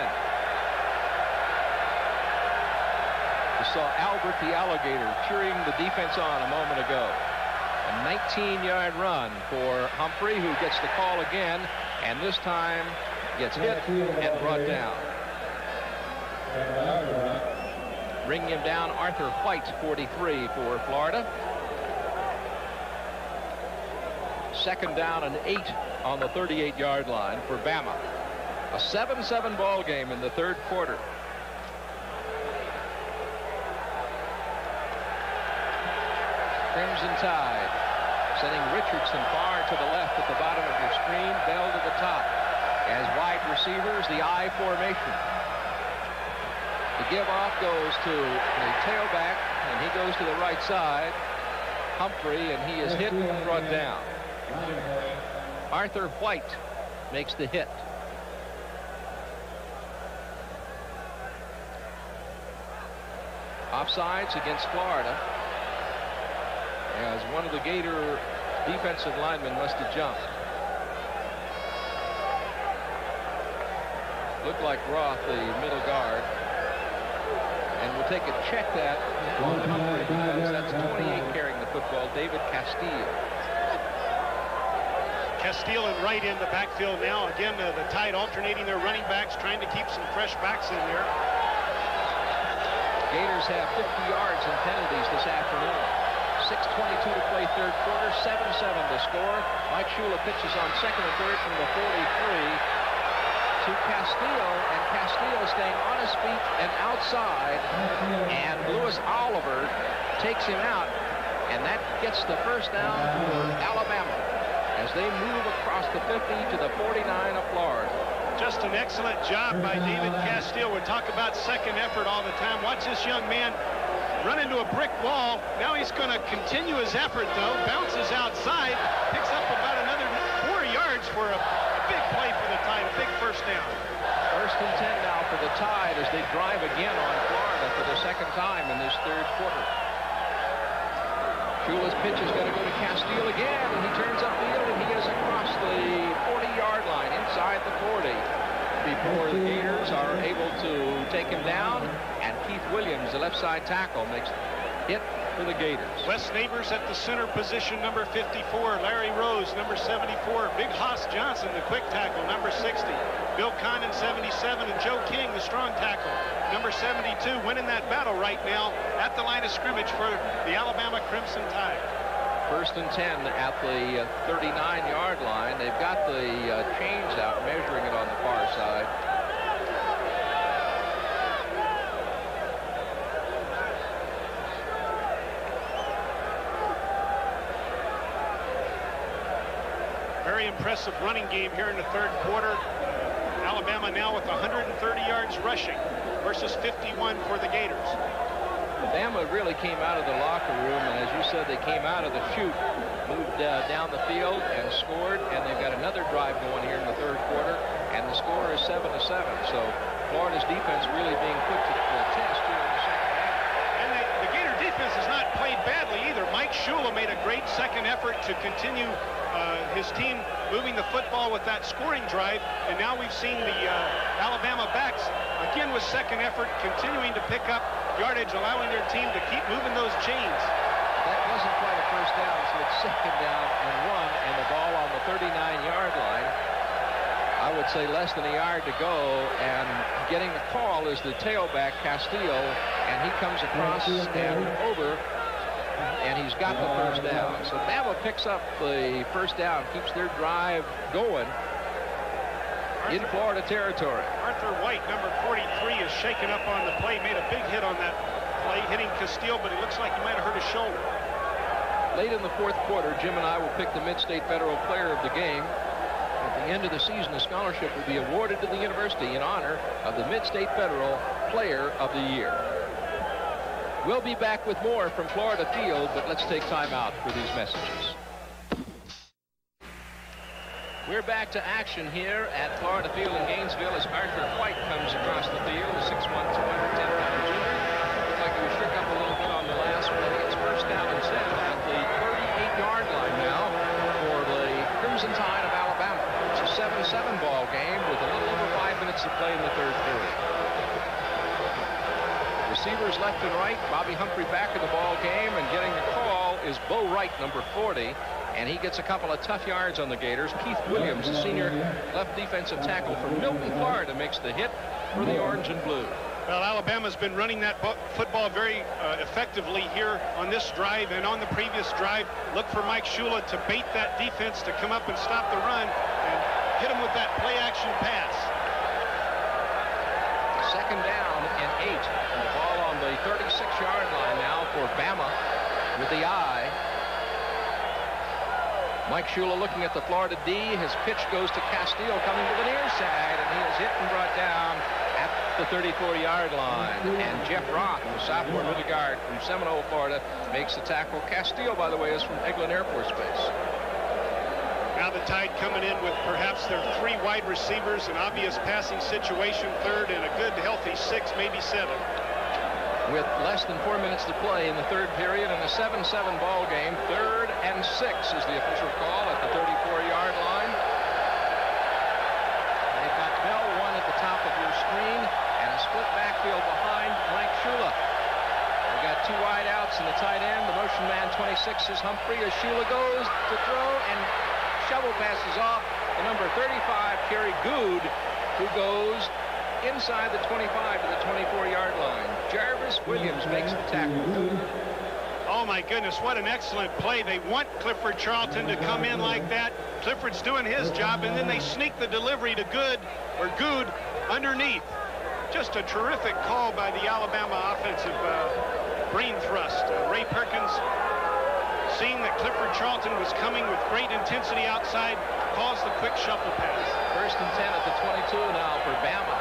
We saw Albert the Alligator cheering the defense on a moment ago. A 19-yard run for Humphrey, who gets the call again, and this time gets hit and brought down. Bringing him down, Arthur White, 43 for Florida. 2nd down and 8 on the 38-yard line for Bama. A 7-7 ball game in the third quarter. Crimson Tide sending Richardson far to the left at the bottom of your screen. Bell to the receivers, the I formation. The give off goes to the tailback, and he goes to the right side. Humphrey, and he is hit and brought down. Arthur White makes the hit. Offsides against Florida, as one of the Gator defensive linemen must have jumped. Looked like Roth, the middle guard. And we'll take a check that on Humphrey, because that's 28 carrying the football, David Castile. Castile and Wright in the backfield now. Again, the Tide alternating their running backs, trying to keep some fresh backs in there. Gators have 50 yards in penalties this afternoon. 6:22 to play third quarter, 7-7 to score. Mike Shula pitches on second and third from the 43 to Castile, and Castile staying on his feet and outside, and Lewis Oliver takes him out, and that gets the first down for Alabama as they move across the 50 to the 49 of Florida. Just an excellent job by David Castile. We talk about second effort all the time. Watch this young man run into a brick wall. Now he's going to continue his effort, though. Bounces outside, picks up about another 4 yards for a big play for the Tide, a big first down. First and 10 now for the Tide as they drive again on Florida for the second time in this third quarter. Shula's pitch is going to go to Castile again, and he turns upfield, and he is across the 40-yard line inside the 40 before the Gators are able to take him down, and Keith Williams, the left side tackle, makes hit for the Gators. Wes Neighbors at the center position, number 54. Larry Rose, number 74. Big Hoss Johnson, the quick tackle, number 60. Bill Condon, 77, and Joe King, the strong tackle, number 72, winning that battle right now at the line of scrimmage for the Alabama Crimson Tide. First and 10 at the 39-yard line. They've got the chains out, measuring it on the far side. Very impressive running game here in the third quarter. Alabama now with 130 yards rushing versus 51 for the Gators. Alabama really came out of the locker room, and as you said, they came out of the chute, moved down the field and scored, and they've got another drive going here in the third quarter, and the score is 7-7. So Florida's defense really being put to the test here in the second half. And the Gator defense has not played badly either. Mike Shula made a great second effort to continue his team moving the football with that scoring drive, and now we've seen the Alabama backs again with second effort continuing to pick up yardage, allowing their team to keep moving those chains. That wasn't quite a first down, so it's second down and 1, and the ball on the 39-yard line. I would say less than a yard to go, and getting the call is the tailback, Castile, and he comes across and over, and he's got the first down. So Bama picks up the first down, keeps their drive going in Florida territory. Arthur White, number 43, is shaken up on the play, made a big hit on that play, hitting Castile, but it looks like he might have hurt his shoulder. Late in the fourth quarter, Jim and I will pick the Mid-State Federal Player of the Game. At the end of the season, a scholarship will be awarded to the university in honor of the Mid-State Federal Player of the Year. We'll be back with more from Florida Field, but let's take time out for these messages. We're back to action here at Florida Field in Gainesville as Arthur White comes across the field, a 6'1", 210-pound junior. Looks like he was shook up a little bit on the last one. It's first down and 10 at the 38-yard line now for the Crimson Tide of Alabama. It's a 7-7 ball game with a little over 5 minutes to play in the third period. Receivers left and right. Bobby Humphrey back in the ball game, and getting the call is Bo Wright, number 40, and he gets a couple of tough yards on the Gators. Keith Williams, the senior left defensive tackle from Milton, Florida, makes the hit for the orange and blue. Well, Alabama's been running that football very effectively here on this drive and on the previous drive. Look for Mike Shula to bait that defense to come up and stop the run and hit him with that play-action pass. Second down and 8. The ball on the 36-yard line now for Bama with the eye. Mike Shula looking at the Florida D. His pitch goes to Castillo coming to the near side, and he is hit and brought down at the 34-yard line. And Jeff Roth, the sophomore middle guard from Seminole, Florida, makes the tackle. Castillo, by the way, is from Eglin Air Force Base. Now the Tide coming in with perhaps their 3 wide receivers, an obvious passing situation, third, and a good healthy 6, maybe 7. With less than 4 minutes to play in the third period and a 7-7 ball game, 3rd and 6 is the official call at the 34-yard line. They've got Bell 1 at the top of your screen and a split backfield behind Mike Shula. We've got 2 wide outs in the tight end. The motion man 26 is Humphrey as Shula goes to throw, and shovel passes off the number 35, Kerry Good, who goes inside the 25 to the 24-yard line. Jarvis Williams makes the tackle. Oh my goodness, what an excellent play. They want Clifford Charlton to come in like that. Clifford's doing his job, and then they sneak the delivery to Good underneath. Just a terrific call by the Alabama offensive brain thrust. Ray Perkins, seeing that Clifford Charlton was coming with great intensity outside, calls the quick shuffle pass. 1st and 10 at the 22 now for Bama.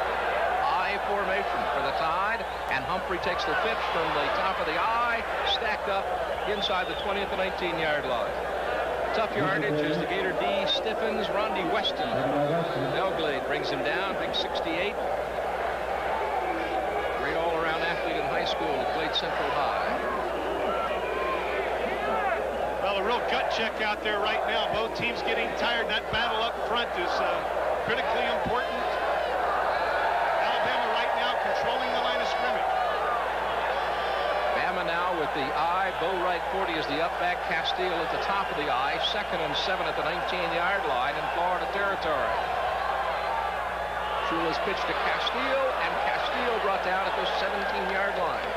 Formation for the Tide, and Humphrey takes the pitch from the top of the I, stacked up inside the 20 at the 19-yard line. Tough yardage as the Gator D stiffens. Rondi Weston, Elglade brings him down, big 68. Great all-around athlete in high school, played Central High. Well, a real gut check out there right now. Both teams getting tired. That battle up front is critically important. Controlling the line of scrimmage. Bama now with the I. Bo Wright 40 is the up back. Castile at the top of the I. 2nd and 7 at the 19-yard line in Florida territory. Shula's pitch to Castile, and Castile brought down at the 17-yard line.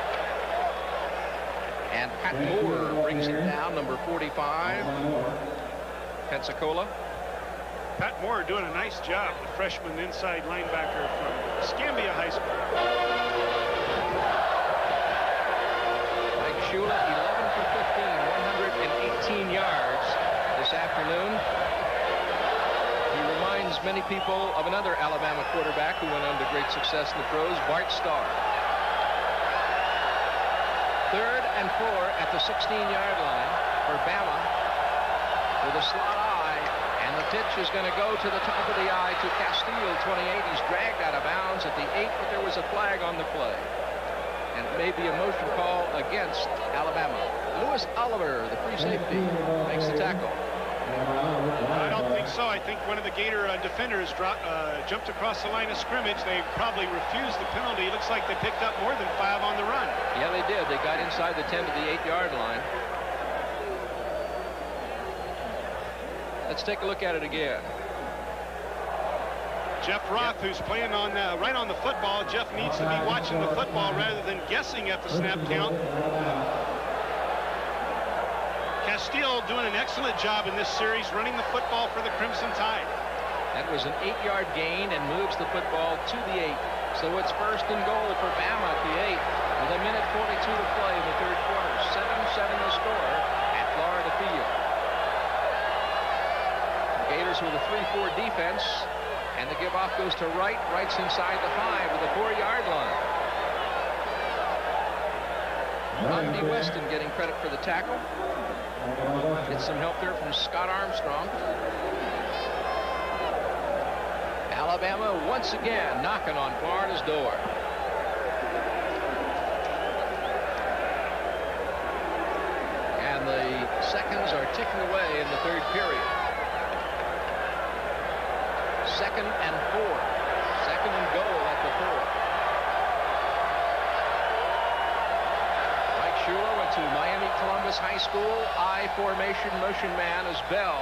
And Pat Moore brings it down, number 45, Pensacola. Pat Moore doing a nice job, the freshman inside linebacker from Escambia High School. Mike Shula, 11 for 15, 118 yards this afternoon. He reminds many people of another Alabama quarterback who went on to great success in the pros, Bart Starr. 3rd and 4 at the 16-yard line for Bama with a slot I. And the pitch is going to go to the top of the I to Castile, 28. He's dragged out of bounds at the 8, but there was a flag on the play. And it may be a motion call against Alabama. Lewis Oliver, the free safety, makes the tackle. I don't think so. I think one of the Gator defenders jumped across the line of scrimmage. They probably refused the penalty. It looks like they picked up more than 5 on the run. Yeah, they did. They got inside the 10 to the 8-yard line. Let's take a look at it again. Jeff Roth, who's playing on right on the football. Jeff needs to be watching the football rather than guessing at the snap count. Castile doing an excellent job in this series, running the football for the Crimson Tide. That was an 8-yard gain and moves the football to the 8. So it's 1st and goal for Bama at the 8 with a minute 42 to play in the third quarter. 7-7 the score at Florida Field. Gators with a 3-4 defense, and the give off goes to Wright. Wright's inside the 5 with a 4-yard line. Rondi Weston getting credit for the tackle. Gets some help there from Scott Armstrong. Alabama once again knocking on Florida's door. And the seconds are ticking away in the third period. 2nd and 4. 2nd and goal at the 4. Mike Shula went to Miami Columbus High School. I formation, motion man is Bell.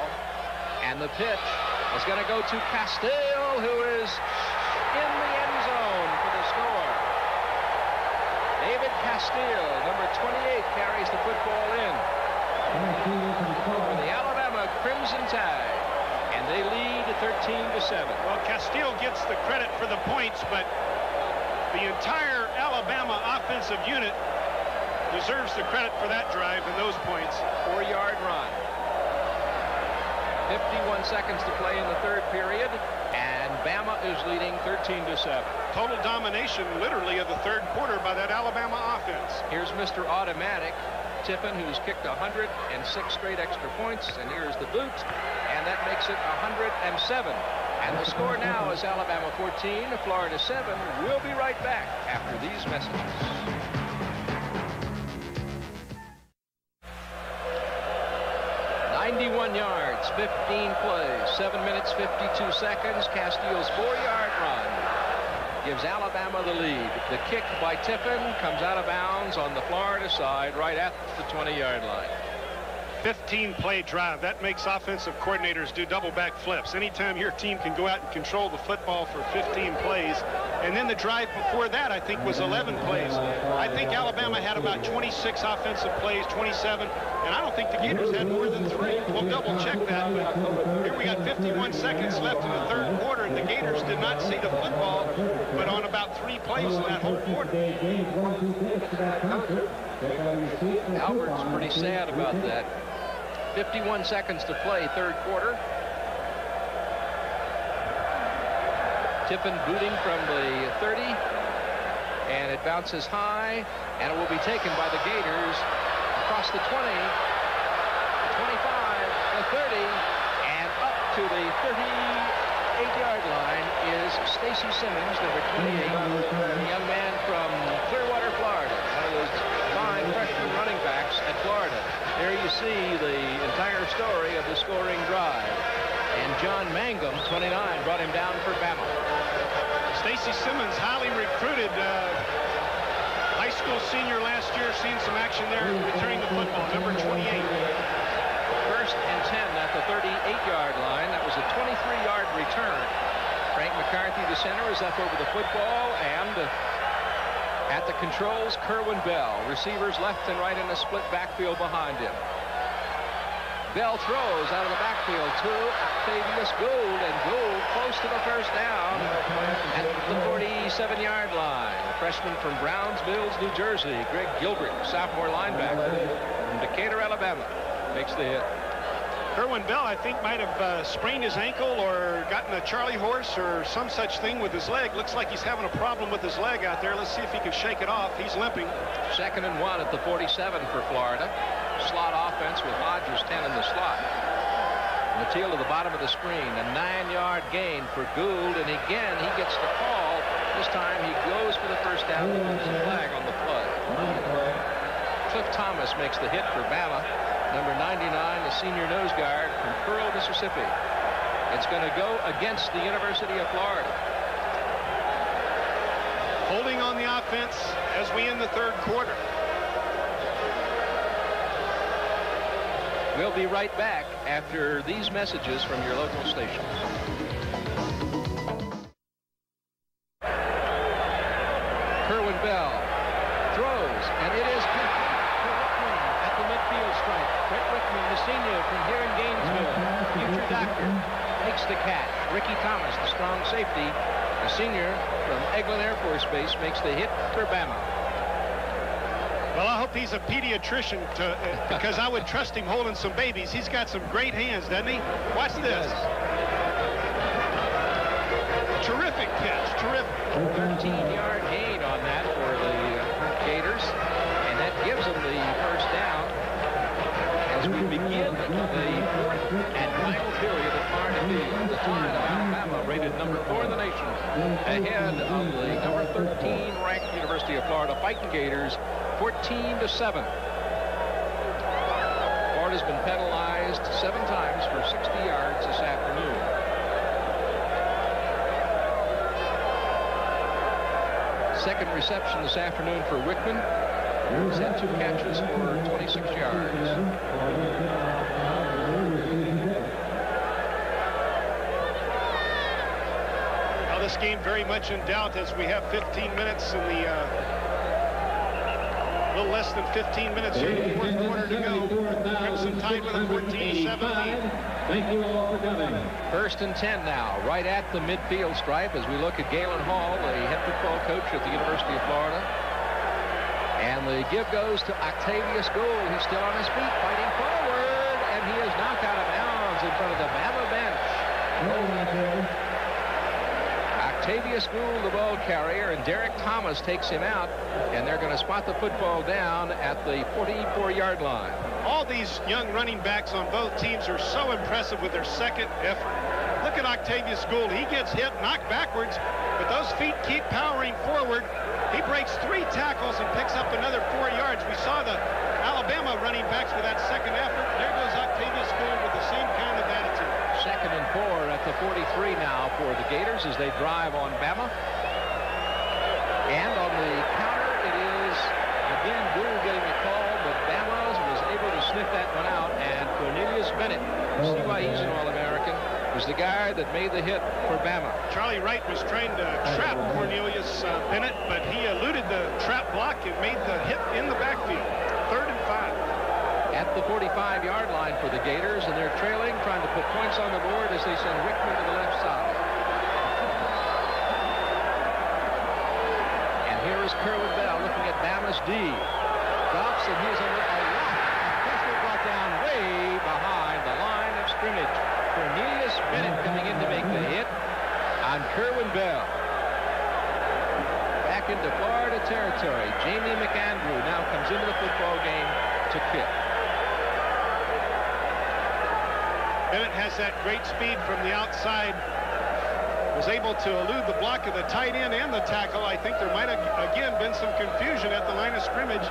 And the pitch is going to go to Castile, who is in the end zone for the score. David Castile, number 28, carries the football in for the Alabama Crimson Tide. And they lead 13-7. Well, Castile gets the credit for the points, but the entire Alabama offensive unit deserves the credit for that drive and those points. 4-yard run. 51 seconds to play in the third period, and Bama is leading 13-7. Total domination, literally, of the third quarter by that Alabama offense. Here's Mr. Automatic, Tiffin, who's kicked 106 straight extra points, and here's the boot, and that makes it 107. And the score now is Alabama 14, Florida 7. We'll be right back after these messages. .91 yards, 15 plays, 7 minutes, 52 seconds. Castillo's 4-yard run gives Alabama the lead. The kick by Tiffin comes out of bounds on the Florida side right at the 20-yard line. 15-play drive. That makes offensive coordinators do double back flips. Anytime your team can go out and control the football for 15 plays. And then the drive before that, I think, was 11 plays. I think Alabama had about 26 offensive plays, 27. And I don't think the Gators had more than 3. We'll double check that. But here we got 51 seconds left in the third quarter, and the Gators did not see the football, but on about 3 plays in that whole quarter. Albert's pretty sad about that. 51 seconds to play, third quarter. Tiffin booting from the 30, and it bounces high, and it will be taken by the Gators across the 20, the 25, the 30, and up to the 38-yard line is Stacy Simmons, number 28, a young man from Clearwater, Florida, one of those fine freshman running backs at Florida. There you see the entire story of the scoring drive. And John Mangum, 29, brought him down for Bama. Stacy Simmons, highly recruited high school senior last year, seen some action there, returning the football, number 28. First and 10 at the 38-yard line. That was a 23-yard return. Frank McCarthy, the center, is up over the football, and at the controls, Kerwin Bell. Receivers left and right in the split backfield behind him. Bell throws out of the backfield to Octavius Gould, and Gould close to the first down at the 47-yard line. A freshman from Browns Mills, New Jersey, Greg Gilbert, sophomore linebacker from Decatur, Alabama, makes the hit. Kerwin Bell, I think, might have sprained his ankle or gotten a Charlie horse or some such thing with his leg. Looks like he's having a problem with his leg out there. Let's see if he can shake it off. He's limping. 2nd and 1 at the 47 for Florida. Slot offense with Hodges 10 in the slot. Mateel to the bottom of the screen. A 9-yard gain for Gould, and again he gets the call. This time he goes for the first down with a flag on the play. Cliff Thomas makes the hit for Bama. Number 99, the senior nose guard from Pearl, Mississippi. It's going to go against the University of Florida. Holding on the offense as we end the third quarter. We'll be right back after these messages from your local station. Kerwin Bell throws, and it is at the midfield stripe. Brett Wickman, the senior from here in Gainesville, future doctor, makes the catch. Ricky Thomas, the strong safety, the senior from Eglin Air Force Base, makes the hit for Bama. Well, I hope he's a pediatrician because I would trust him holding some babies. He's got some great hands, doesn't he? Watch this. Terrific catch, terrific. 13-yard gain on that for the Gators, and that gives them the first down as we begin the fourth and final period of Florida Field. The Florida Alabama, rated number 4 in the nation, ahead of the number 13 ranked University of Florida Fighting Gators, 14-7. Florida's been penalized 7 times for 60 yards this afternoon. Second reception this afternoon for Wickman. He's had 2 catches for 26 yards. Now this game very much in doubt as we have 15 minutes in the little less than 15 minutes here in the fourth quarter to go. Crimson tied with a 14-7. Thank you all for coming. First and 10 now, right at the midfield stripe as we look at Galen Hall, the head football coach at the University of Florida. And the give goes to Octavius Gould. He's still on his feet, fighting forward, and he is knocked out of bounds in front of the Octavius Gould, the ball carrier, and Derek Thomas takes him out, and they're going to spot the football down at the 44-yard line. All these young running backs on both teams are so impressive with their second effort. Look at Octavius Gould. He gets hit, knocked backwards, but those feet keep powering forward. He breaks 3 tackles and picks up another 4 yards. We saw the Alabama running backs with that second effort. There goes Octavius Gould with the same kind of attitude. 2nd and 4 at the 43 now for the Gators as they drive on Bama. And on the counter, it is, again, Gould getting the call, but Bama was able to sniff that one out, and Cornelius Bennett, you see why he's an All-American, was the guy that made the hit for Bama. Charlie Wright was trying to trap Cornelius Bennett, but he eluded the trap block and made the hit in the backfield. 3rd and 5. At the 45-yard line for the Gators, and they're trailing, trying to put points on the board as they send Rickman to the left side. And here is Kerwin Bell looking at Bama's D. Drops, and he's a lot. Pressure brought down way behind the line of scrimmage. Cornelius Bennett coming in to make the hit on Kerwin Bell. Back into Florida territory. Jamie McAndrew now comes into the football game to kick. Bennett has that great speed from the outside. Was able to elude the block of the tight end and the tackle. I think there might have, again, been some confusion at the line of scrimmage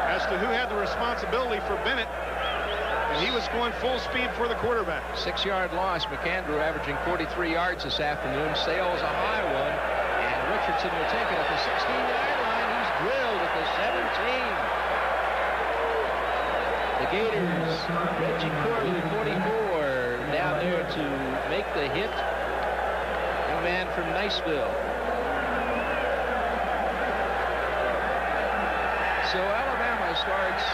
as to who had the responsibility for Bennett. And he was going full speed for the quarterback. 6-yard loss. McAndrew averaging 43 yards this afternoon. Sales a high one. And Richardson will take it at the 16-yard line. He's drilled at the 17. The Gators, Reggie Corley, 44, down there to make the hit. Young man from Niceville. So Alabama starts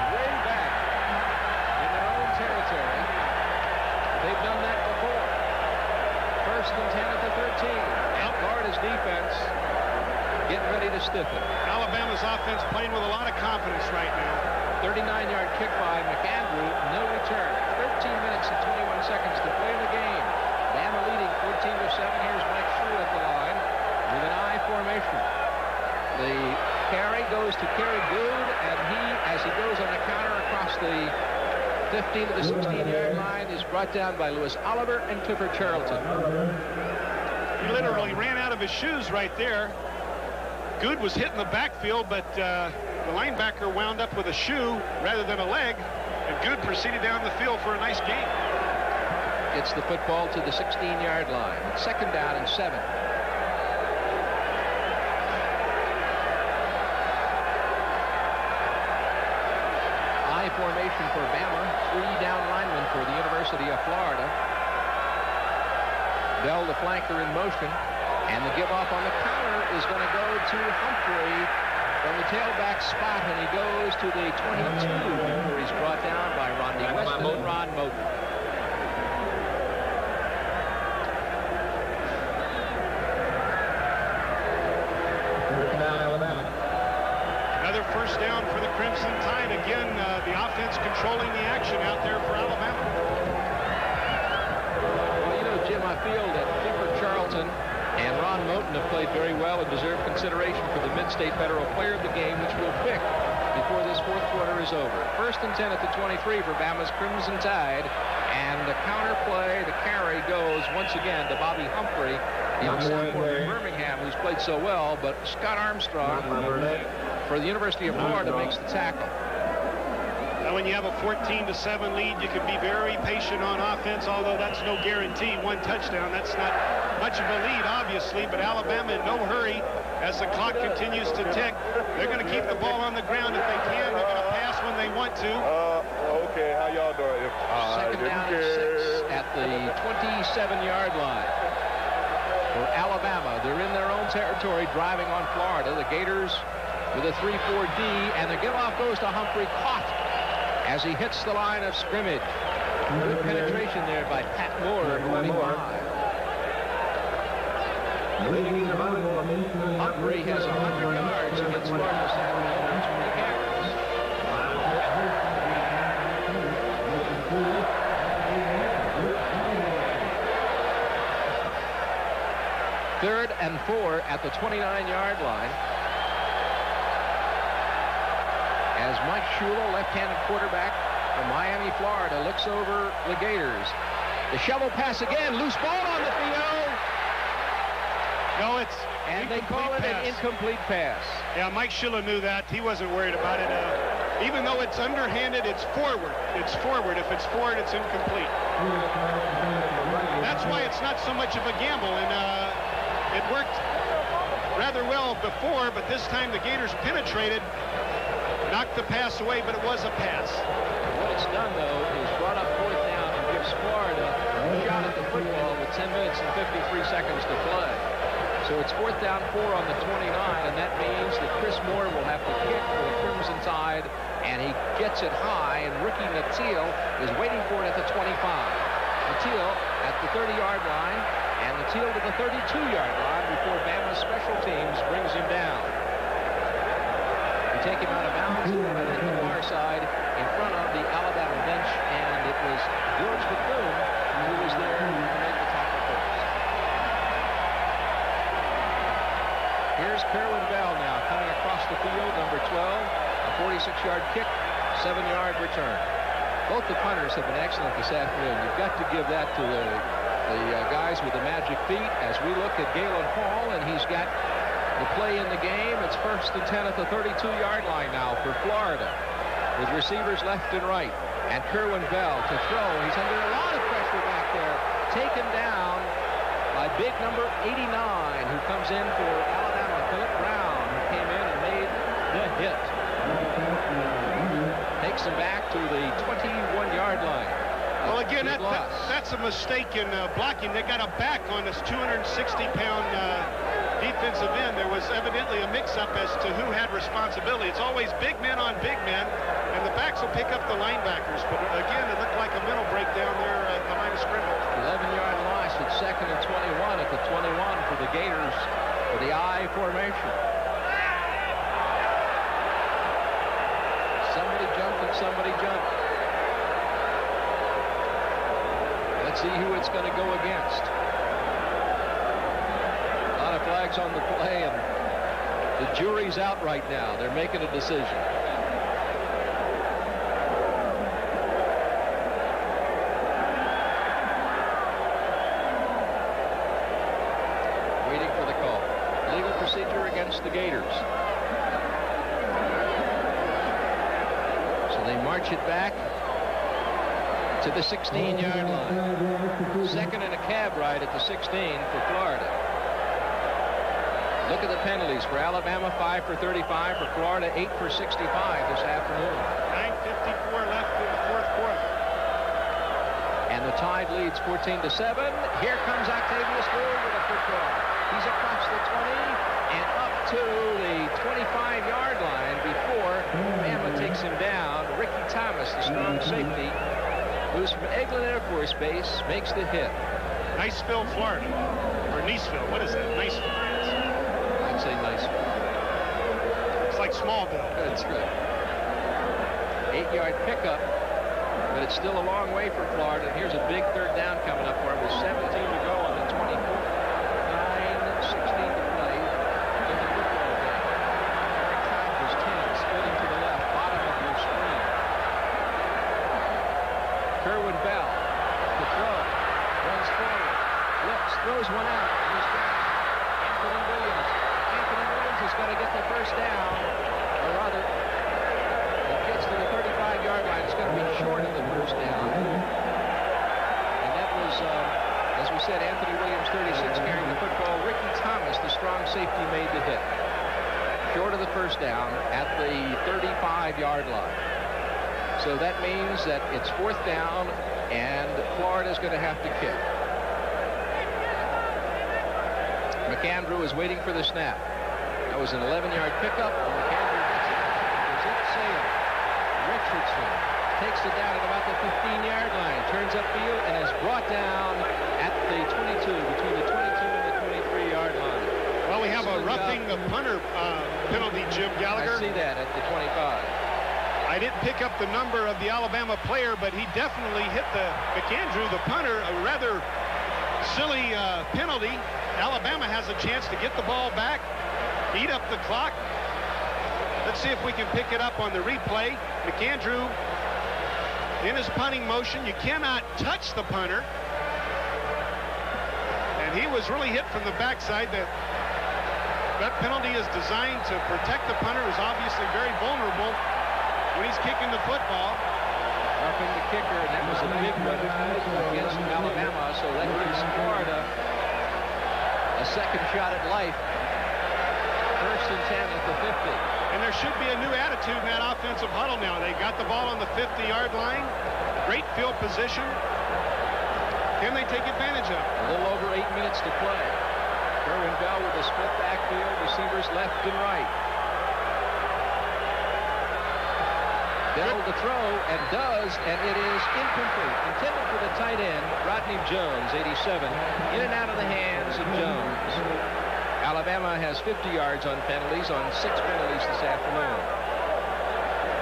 way back in their own territory. They've done that before. 1st and 10 at the 13. And Florida's defense getting ready to stiffen. Alabama's offense playing with a lot of confidence right now. 39-yard kick by McAndrew, no return. 13 minutes and 21 seconds to play in the game. Bama leading 14-7. Here's Mike Shue at the line with an I formation. The carry goes to Kerry Gould, and he, as he goes on the counter across the 15 to the 16-yard line, is brought down by Lewis Oliver and Clifford Charlton. He literally ran out of his shoes right there. Gould was hitting the backfield, but the linebacker wound up with a shoe rather than a leg, and Gould proceeded down the field for a nice gain. Gets the football to the 16-yard line. 2nd down and 7. I formation for Bama. 3 down linemen for the University of Florida. Bell, the flanker, in motion, and the give off on the counter is going to go to Humphrey from the tailback spot, and he goes to the 22, where he's brought down by Rodney Weston and Ron Moten. Another 1st down for the Crimson Tide. Again, the offense controlling the action out there for Alabama. Well, you know, Jim, I feel that Clifford Charlton and Ron Moten have played very well and deserve consideration for the Mid-State Federal Player of the Game, which we'll pick before this 4th quarter is over. 1st and 10 at the 23 for Bama's Crimson Tide. And the counter play, the carry goes once again to Bobby Humphrey, the young sophomore from Birmingham, who's played so well. But Scott Armstrong for the University of Florida makes the tackle. Now, when you have a 14-7 lead, you can be very patient on offense, although that's no guarantee. 1 touchdown, that's not much of a lead, obviously, but Alabama in no hurry as the clock continues to tick. They're going to keep the ball on the ground if they can. They're going to pass when they want to. Okay, how y'all doing? 2nd down and 6 at the 27-yard line for Alabama. They're in their own territory, driving on Florida. The Gators with a 3-4-D, and the give-off goes to Humphrey, caught as he hits the line of scrimmage. Good penetration there by Pat Moore, 25. Humphrey has 100 yards against Florida this afternoon and 20 carries. 3rd and 4 at the 29-yard line. As Mike Shula, left-handed quarterback from Miami, Florida, looks over the Gators. The shovel pass again, loose ball on the field. No, it's and they call it an incomplete pass. Yeah, Mike Shula knew that. He wasn't worried about it. Even though it's underhanded, it's forward. It's forward. If it's forward, it's incomplete. That's why it's not so much of a gamble. And it worked rather well before, but this time the Gators penetrated, knocked the pass away, but it was a pass. What it's done, though, is brought up 4th down and gives Florida a shot at the football with 10 minutes and 53 seconds to play. So it's 4th down 4 on the 29, and that means that Chris Moore will have to kick for the Crimson Tide, and he gets it high, and Ricky Nattil is waiting for it at the 25. Nattil at the 30-yard line, and Nattil to the 32-yard line before Bama's special teams brings him down. We take him out of bounds and on the far side in front of the Alabama bench, and it was George Bethune who was there to make the tackle first. Here's Kerwin Bell now coming across the field, number 12, a 46-yard kick, 7-yard return. Both the punters have been excellent this afternoon. You've got to give that to the guys with the magic feet. As we look at Galen Hall, and he's got the play in the game. It's 1st and 10 at the 32-yard line now for Florida, with receivers left and right. And Kerwin Bell to throw. He's under a lot of pressure back there. Taken down by big number 89, who comes in for Alabama, Philip Brown, who came in and made the hit. Takes him back to the 21-yard line. Well, again, that's a mistake in blocking. They got a back on this 260-pound defensive end. There was evidently a mix-up as to who had responsibility. It's always big men on big men, and the backs will pick up the linebackers. But again, it looked like a mental breakdown there at the line of scrimmage. 11-yard loss at 2nd and 21 at the 21 for the Gators for the I formation. Somebody jumped and somebody jumped. Let's see who it's going to go against. A lot of flags on the play, and the jury's out right now. They're making a decision. Waiting for the call. Legal procedure against the Gators. So they march it back to the 16-yard line. 2nd and a cab ride at the 16 for Florida. Look at the penalties for Alabama, 5 for 35, for Florida, 8 for 65 this afternoon. 9:54 left in the 4th quarter. And the Tide leads 14-7. Here comes Octavius Gould with a football. He's across the 20 and up to the 25-yard line before Bama takes him down. Ricky Thomas, the strong safety, who's from Eglin Air Force Base, makes the hit. Niceville, Florida. Or Niceville. What is that? Niceville. I'd say Niceville. It's like Smallville. That's right. 8-yard pickup, but it's still a long way for Florida. And here's a big 3rd down coming up for him with 17 to go on the 24. 9:16 to play in the football game. Eric Todd was 10, splitting to the left, bottom of your screen. Kerwin Bell to throw, runs forward, looks, throws one out. He's got Anthony Williams. Anthony Williams has got to get the 1st down, or rather, it gets to the 35-yard line. It's going to be short of the 1st down. And that was, as we said, Anthony Williams, 36, carrying the football. Ricky Thomas, the strong safety, made the hit. Short of the 1st down at the 35-yard line. So that means that it's 4th down, and Florida's going to have to kick. McAndrew is waiting for the snap. That was an 11-yard pickup, and McAndrew gets it. Is it Salem? Richardson takes it down at about the 15-yard line, turns upfield, and is brought down at the 22, between the 22 and the 23-yard line. Well, we have a roughing the punter penalty, Jim Gallagher. I see that at the 25. I didn't pick up the number of the Alabama player, but he definitely hit the McAndrew, the punter, rather silly penalty. Alabama has a chance to get the ball back, eat up the clock. Let's see if we can pick it up on the replay. McAndrew in his punting motion. You cannot touch the punter. And he was really hit from the backside. That penalty is designed to protect the punter, who's obviously very vulnerable when he's kicking the football. Roughing the kicker, and that was a big one against Alabama, so that gives Florida a second shot at life. 1st and 10 at the 50. And there should be a new attitude in that offensive huddle now. They got the ball on the 50-yard line. Great field position. Can they take advantage of it? A little over 8 minutes to play. Kerwin Bell with a split backfield, receivers left and right. Bell to throw, and does, and it is incomplete. Intended for the tight end, Rodney Jones, 87. In and out of the hands of Jones. Alabama has 50 yards on penalties on 6 penalties this afternoon.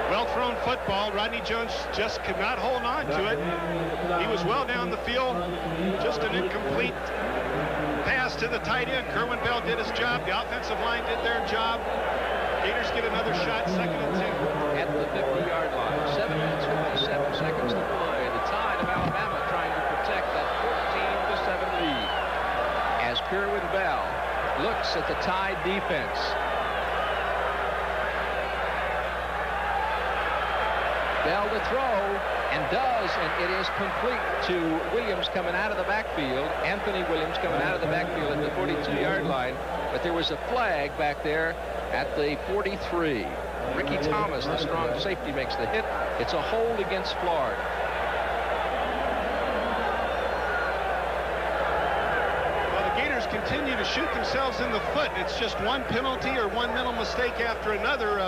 Well-thrown football. Rodney Jones just could not hold on to it. He was well down the field. Just an incomplete pass to the tight end. Kerwin Bell did his job. The offensive line did their job. Gators get another shot, 2nd and 10. At the 50-yard line. 7 minutes, 57 seconds to play. The Tide of Alabama trying to protect that 14-7 lead. As Kerwin Bell looks at the Tide defense. Bell to throw, and does, and it is complete to Williams coming out of the backfield. Anthony Williams coming out of the backfield at the 42-yard line. But there was a flag back there at the 43. Ricky Thomas, the strong safety, makes the hit. It's a hold against Florida. Well, the Gators continue to shoot themselves in the foot. It's just one penalty or one mental mistake after another.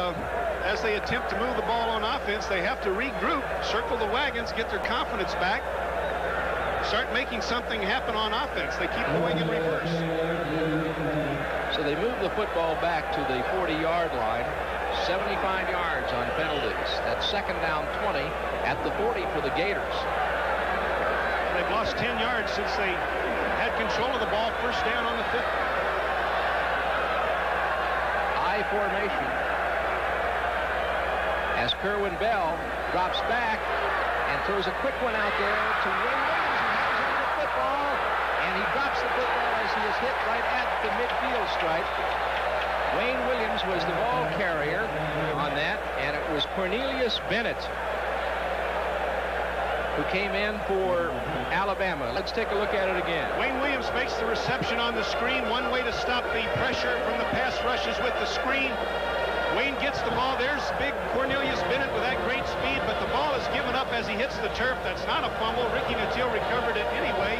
As they attempt to move the ball on offense, they have to regroup, circle the wagons, get their confidence back, start making something happen on offense. They keep going in reverse. So they move the football back to the 40-yard line. 75 yards on penalties. That's 2nd down 20 at the 40 for the Gators. They've lost 10 yards since they had control of the ball. 1st down on the 50. I formation. As Kerwin Bell drops back and throws a quick one out there to Wayne Williams, who hangs on the football, and he drops the football as he is hit right at the midfield stripe. Wayne Williams was the ball carrier on that, and it was Cornelius Bennett who came in for Alabama. Let's take a look at it again. Wayne Williams makes the reception on the screen. One way to stop the pressure from the pass rushes with the screen. Wayne gets the ball. There's big Cornelius Bennett with that great speed, but the ball is given up as he hits the turf. That's not a fumble. Ricky Nattil recovered it anyway.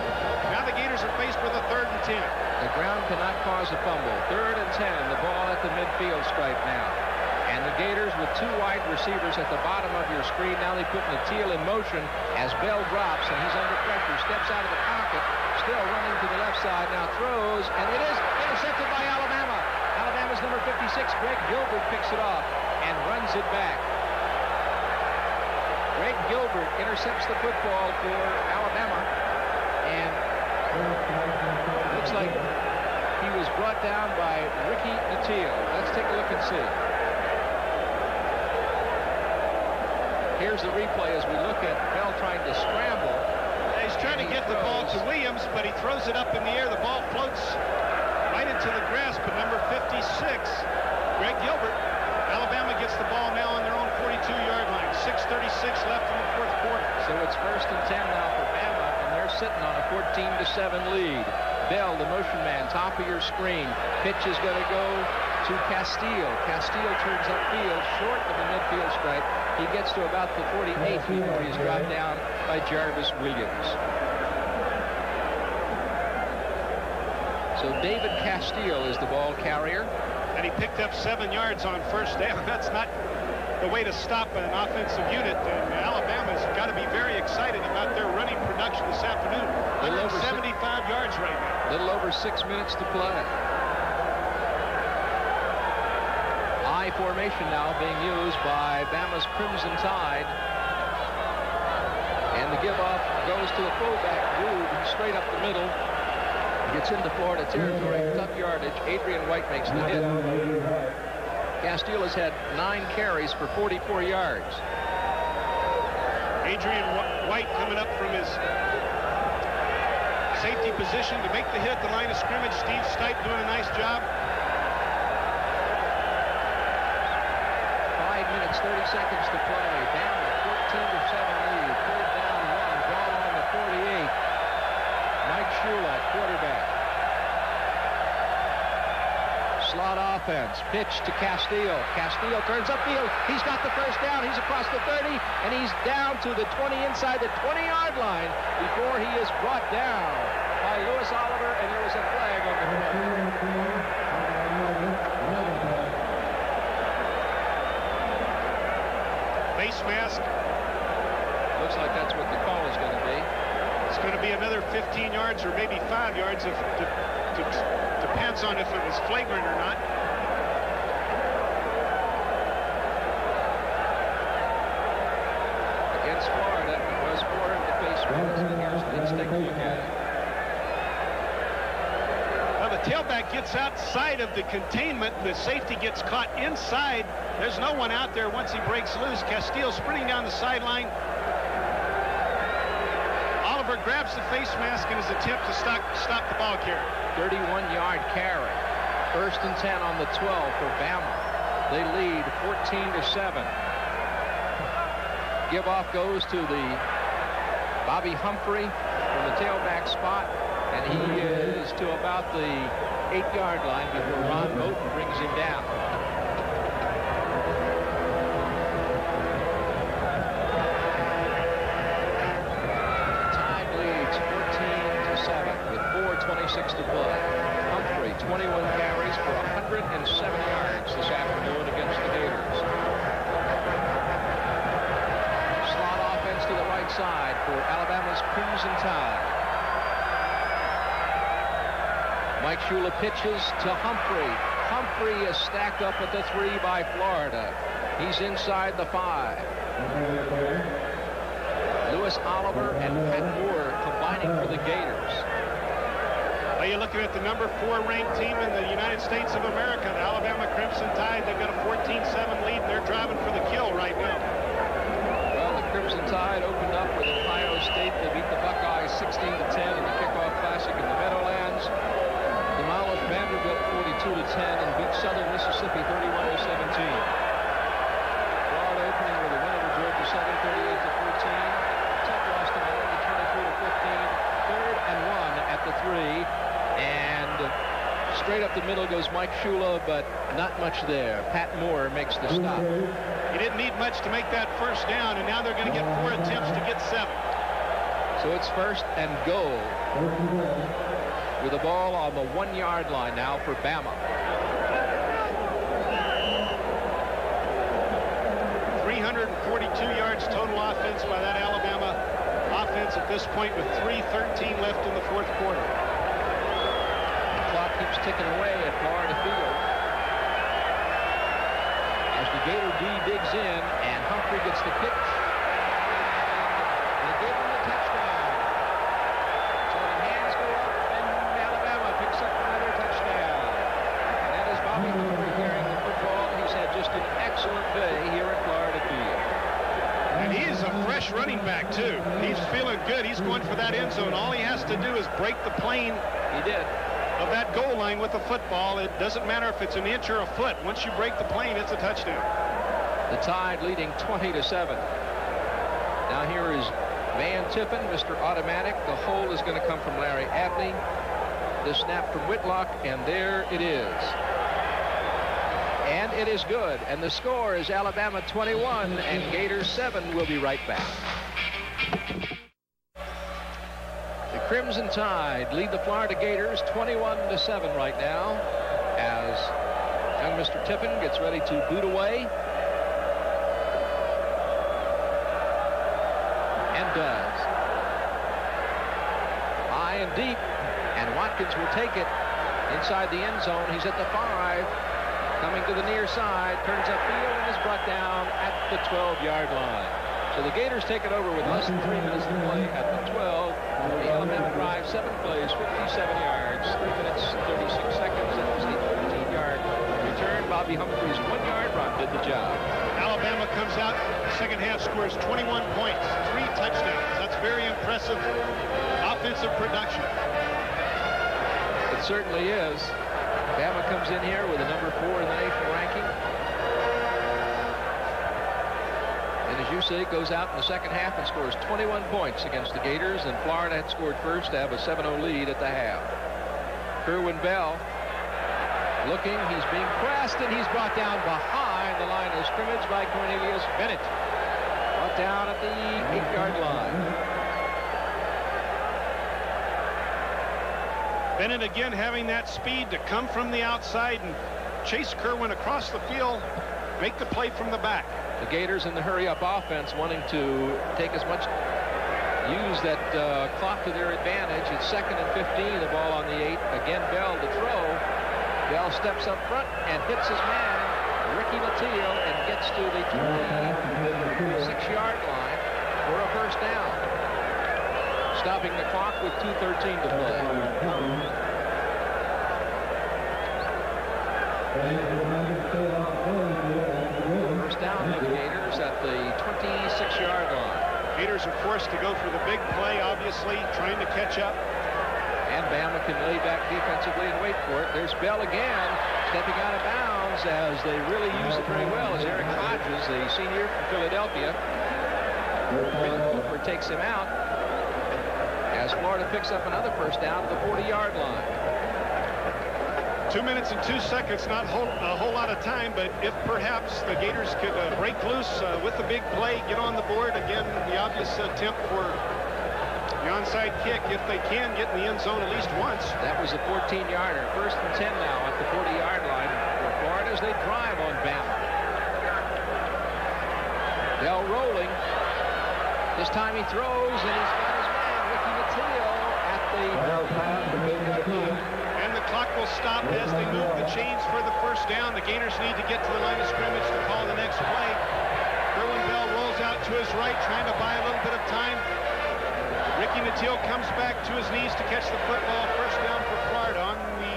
Now the Gators are faced with a 3rd and 10. The ground cannot cause a fumble. 3rd and 10. The ball at the midfield stripe now. And the Gators with 2 wide receivers at the bottom of your screen. Now they put Nattil in motion as Bell drops, and he's under pressure. Steps out of the pocket. Still running to the left side. Now throws, and it is intercepted by Alabama. Alabama's number 56, Greg Gilbert, picks it off and runs it back. Greg Gilbert intercepts the football for Alabama, and looks like he was brought down by Ricky Nattil. Let's take a look and see. Here's the replay as we look at Bell trying to scramble. He's trying to get the ball to Williams, but he throws it up in the air. The ball floats right into the grasp of number 56, Greg Gilbert. Alabama gets the ball now on their own 42-yard line. 6:36 left in the 4th quarter. So it's 1st and 10 now for Bama, and they're sitting on a 14-7 lead. Bell, the motion man, top of your screen. Pitch is going to go to Castile. Castile turns upfield, short of the midfield stripe. He gets to about the 48th before he's dropped down by Jarvis Williams. So David Castile is the ball carrier. And he picked up 7 yards on 1st down. That's not the way to stop an offensive unit. And Alabama's got to be very excited about their running production this afternoon. 175 yards right now. Little over 6 minutes to play. I formation now being used by Bama's Crimson Tide. And the give-off goes to the fullback, Rude, straight up the middle. Gets into Florida territory, tough yardage. Adrian White makes the hit. Castile has had 9 carries for 44 yards. Adrian White coming up from his safety position to make the hit at the line of scrimmage. Steve Stipe doing a nice job. 5 minutes, 30 seconds to play. Down at 14-7 lead. Third down 1. Ball on the 48. Mike Shula at quarterback. Slot offense. Pitch to Castile. Castile turns upfield. He's got the first down. He's across the 30, and he's down to the 20 inside the 20-yard line before he is brought down by Lewis Oliver, and there was a flag on the play. Face mask. Looks like that's what the call is going to be. It's going to be another 15 yards or maybe 5 yards. Depends on if it was flagrant or not. Against Florida, it was for the face mask. And here's, let's take a look at it. Well, the tailback gets outside of the containment. The safety gets caught inside. There's no one out there once he breaks loose. Castile sprinting down the sideline. Oliver grabs the face mask in his attempt to stop the ball carrier. 31-yard carry. 1st and 10 on the 12 for Bama. They lead 14-7. Give off goes to the Bobby Humphrey from the tailback spot, and he is to about the 8-yard line before Ron Moten brings him down. Tide leads 14-7 with 4:26 to play. Humphrey, 21 carries for 107 yards this afternoon against the Gators. Slot offense to the right side for Alabama's Crimson Tide. Mike Shula pitches to Humphrey. Humphrey is stacked up at the 3 by Florida. He's inside the 5. Lewis Oliver and Pat Moore combining for the Gators. Well, you're looking at the number 4 ranked team in the United States of America, the Alabama Crimson Tide. They've got a 14-7 lead, and they're driving for the kill right now. Well, the Crimson Tide opened up with Ohio State. They beat the Buckeyes 16-10 in the kickoff classic in the Meadowlands. Demolished Vanderbilt 42-10 and beat Southern Mississippi 31-17. Florida opening with a win over Georgia Southern 38-14. Tech lost to Miami 23-15. 3rd and 1 at the 3. And straight up the middle goes Mike Shula, but not much there. Pat Moore makes the stop. He didn't need much to make that first down, and now they're going to get 4 attempts to get 7. So it's 1st and goal with the ball on the 1-yard line now for Bama. 342 yards total offense by that Alabama offense at this point with 3:13 left in the 4th quarter. The clock keeps ticking away at Florida Field as the Gator D digs in, and Humphrey gets the pitch. They give him the touchdown. So the hands go up, and Alabama picks up another touchdown. And that is Bobby Humphrey carrying the football. He's had just an excellent day here at Florida Field. And he's a fresh running back, too. He's feeling good. He's going for that end zone. All he has to do is break the plane. He did. Of that goal line with the football. It doesn't matter if it's an inch or a foot. Once you break the plane, it's a touchdown. The Tide leading 20-7. Now here is Van Tippen, Mr. Automatic. The hold is going to come from Larry Abney. The snap from Whitlock, and there it is. And it is good. And the score is Alabama 21 and Gators 7. We'll be right back. The Crimson Tide lead the Florida Gators 21-7 right now as young Mr. Tippen gets ready to boot away. And does. High and deep. And Watkins will take it inside the end zone. He's at the 5. Coming to the near side, turns upfield and is brought down at the 12-yard line. So the Gators take it over with less than 3 minutes to play at the 12. The Alabama drive, 7 plays, 57 yards, 6, 3 minutes, 36 seconds. It was a 14-yard return. Bobby Humphrey's 1-yard run did the job. Alabama comes out, second half, scores 21 points, 3 touchdowns. That's very impressive offensive production. It certainly is. Bama comes in here with a number 4 in the national ranking. And as you say, goes out in the second half and scores 21 points against the Gators. And Florida had scored first to have a 7-0 lead at the half. Kerwin Bell looking, he's being pressed, and he's brought down behind the line of scrimmage by Cornelius Bennett. Brought down at the 8-yard line. Bennett again having that speed to come from the outside and chase Kerwin across the field, make the play from the back. The Gators in the hurry-up offense wanting to take as much, use that clock to their advantage. It's 2nd and 15, the ball on the 8. Again, Bell to throw. Bell steps up front and hits his man, Ricky Latil, and gets to the 26-yard line for a first down. Stopping the clock with 2:13 to play. First down for the Gators at the 26-yard line. Gators are forced to go for the big play, obviously, trying to catch up. And Bama can lay back defensively and wait for it. There's Bell again, stepping out of bounds as they really use it very well. As Eric Hodges, the senior from Philadelphia, Cooper takes him out. As Florida picks up another first down to the 40-yard line. 2 minutes and 2 seconds, not a whole lot of time, but if perhaps the Gators could break loose with the big play, get on the board, again, the obvious attempt for the onside kick, if they can get in the end zone at least once. That was a 14-yarder. 1st and 10 now at the 40-yard line for Florida as they drive on Bama. Bell rolling. This time he throws, and he's got his man, Ricky Latil, at the... And the clock will stop as they move the chains for the first down. The Gators need to get to the line of scrimmage to call the next play. Kerwin Bell rolls out to his right, trying to buy a little bit of time. Ricky Latil comes back to his knees to catch the football. First down for Florida on the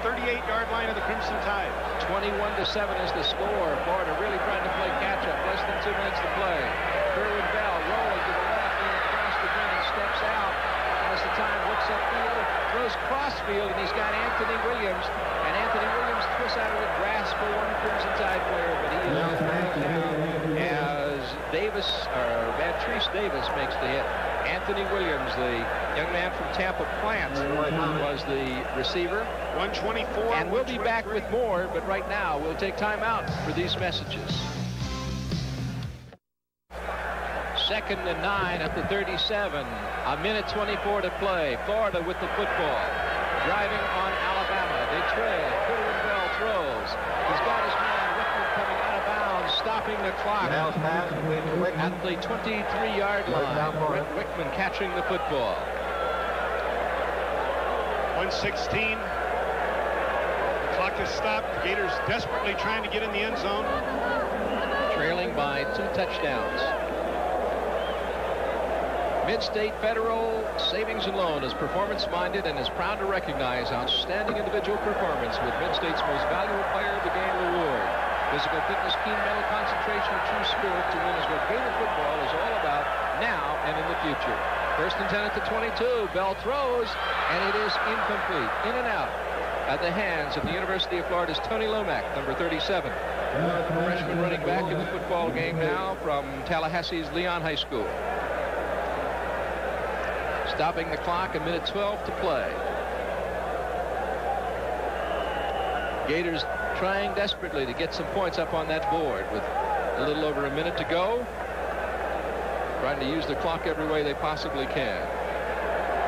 38-yard line of the Crimson Tide. 21-7 is the score. Florida really trying to play catch-up. Less than 2 minutes to play. Kerwin Bell rolling to the left, and across the green, and steps out. As the time looks upfield, throws crossfield, and he's got Anthony Williams. And Anthony Williams twists out of the grasp for one Crimson Tide player, but he is knocked down as Vantrese Davis makes the hit. Anthony Williams, the young man from Tampa Plant, was the receiver. 124. And we'll be back with more, but right now we'll take time out for these messages. 2nd and 9 at the 37. A minute 24 to play. Florida with the football. Driving on Alabama. They trail. Kerwin Bell throws. He's got his man Wickman coming out of bounds, stopping the clock at the 23-yard line. Brett Wickman catching the football. 1:16. The clock is stopped. The Gators desperately trying to get in the end zone. Trailing by 2 touchdowns. Mid-State Federal Savings and Loan is performance-minded and is proud to recognize outstanding individual performance with Mid-State's most valuable player of the game reward. Physical fitness, keen mental concentration, and true spirit to win is what Gator football is all about now and in the future. 1st and 10 at the 22. Bell throws, and it is incomplete. In and out at the hands of the University of Florida's Tony Lomack, number 37. Freshman running back in the football game now from Tallahassee's Leon High School. Stopping the clock, a minute 12 to play. Gators trying desperately to get some points up on that board with a little over a minute to go. Trying to use the clock every way they possibly can.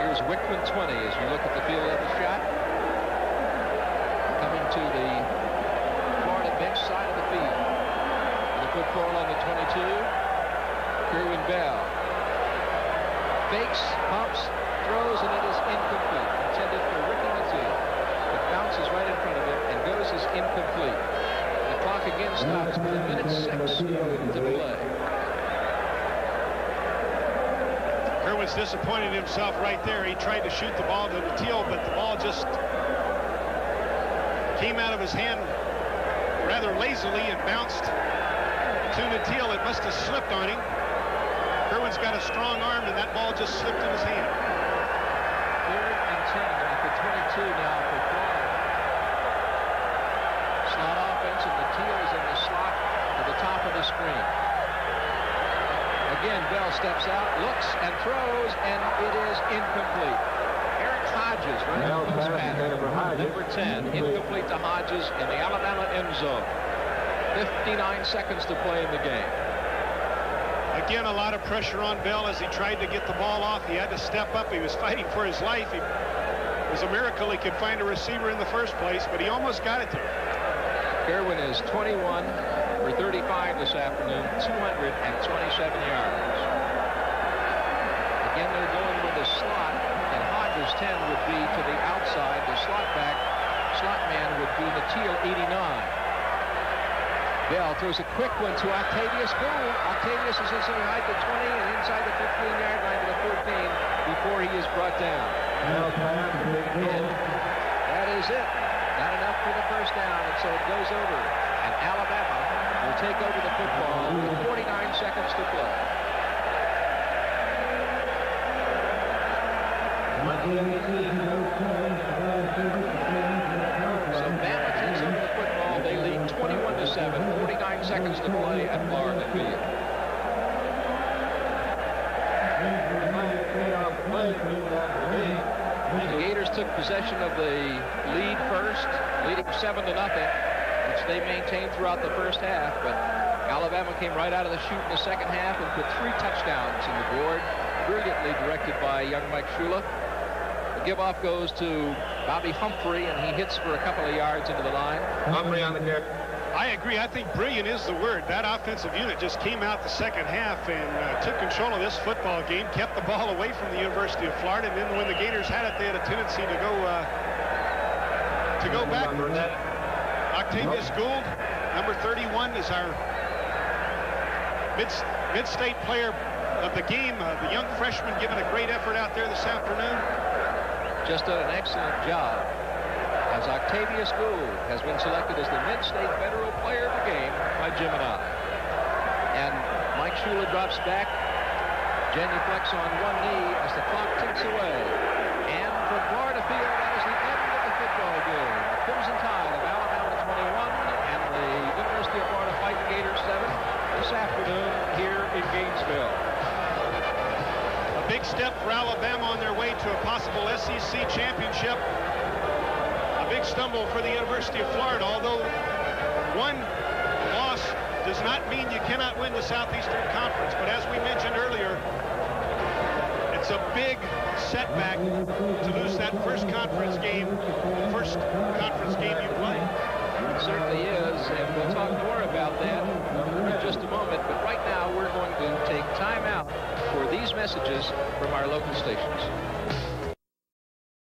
Here's Wickman 20 as you look at the field level shot. Coming to the Florida bench side of the field. The football on the 22. Kerwin Bell. Fakes, pumps, throws, and it is incomplete. Intended for Ricky Latil. It bounces right in front of him and goes as incomplete. The clock again stops with a minute 6 to play. Kerwin's disappointed himself right there. He tried to shoot the ball to Latil, but the ball just came out of his hand rather lazily and bounced to Natil. It must have slipped on him. Kerwin's got a strong arm, and that ball just slipped in his hand. 3rd and 10 at the 22 now for Florida. Slot offense, and Natil is in the slot to the top of the screen. Again, Bell steps out, looks, and throws, and it is incomplete. Eric Hodges running the post pattern. Number 10, incomplete to Hodges in the Alabama end zone. 59 seconds to play in the game. Again, a lot of pressure on Bell as he tried to get the ball off. He had to step up. He was fighting for his life. It was a miracle he could find a receiver in the first place, but he almost got it to him. Kerwin is 21 for 35 this afternoon, 227 yards. Again, they're going with the slot, and Hodges 10 would be to the outside. The slot man would be Natil 89. Bell throws a quick one to Octavius Gould. Octavius is inside the 20 and inside the 15-yard line to the 14 before he is brought down. And that is it. Not enough for the first down, and so it goes over. And Alabama will take over the football with 49 seconds to play. So Bama takes over the football. They lead 21-7, 49 seconds to play at Florida Field. The Gators took possession of the lead first, leading 7-0, which they maintained throughout the first half. But Alabama came right out of the chute in the second half and put 3 touchdowns in the board, brilliantly directed by young Mike Shula. The give-off goes to Bobby Humphrey, and he hits for a couple of yards into the line. Humphrey on the catch. I agree. I think brilliant is the word. That offensive unit just came out the second half and took control of this football game, kept the ball away from the University of Florida, and then when the Gators had it, they had a tendency to go backwards. Octavius Gould, number 31, is our mid-state player of the game. The young freshman giving a great effort out there this afternoon. Just done an excellent job, as Octavius Gould has been selected as the Mid-State Federal Player of the Game by Jim and I. And Mike Shula drops back, genuflects on one knee as the clock ticks away. And for Florida Field, that is the end of the football game. The Crimson Tide of Alabama 21 and the University of Florida Fighting Gators 7 this afternoon here in Gainesville. A big step for Alabama on their way to a possible SEC championship. A big stumble for the University of Florida, although one loss does not mean you cannot win the Southeastern Conference. But as we mentioned earlier, it's a big setback to lose that first conference game, the first conference game you play. It certainly is, and we'll talk more about that in just a moment. But right now, we're going to take time out for these messages from our local stations.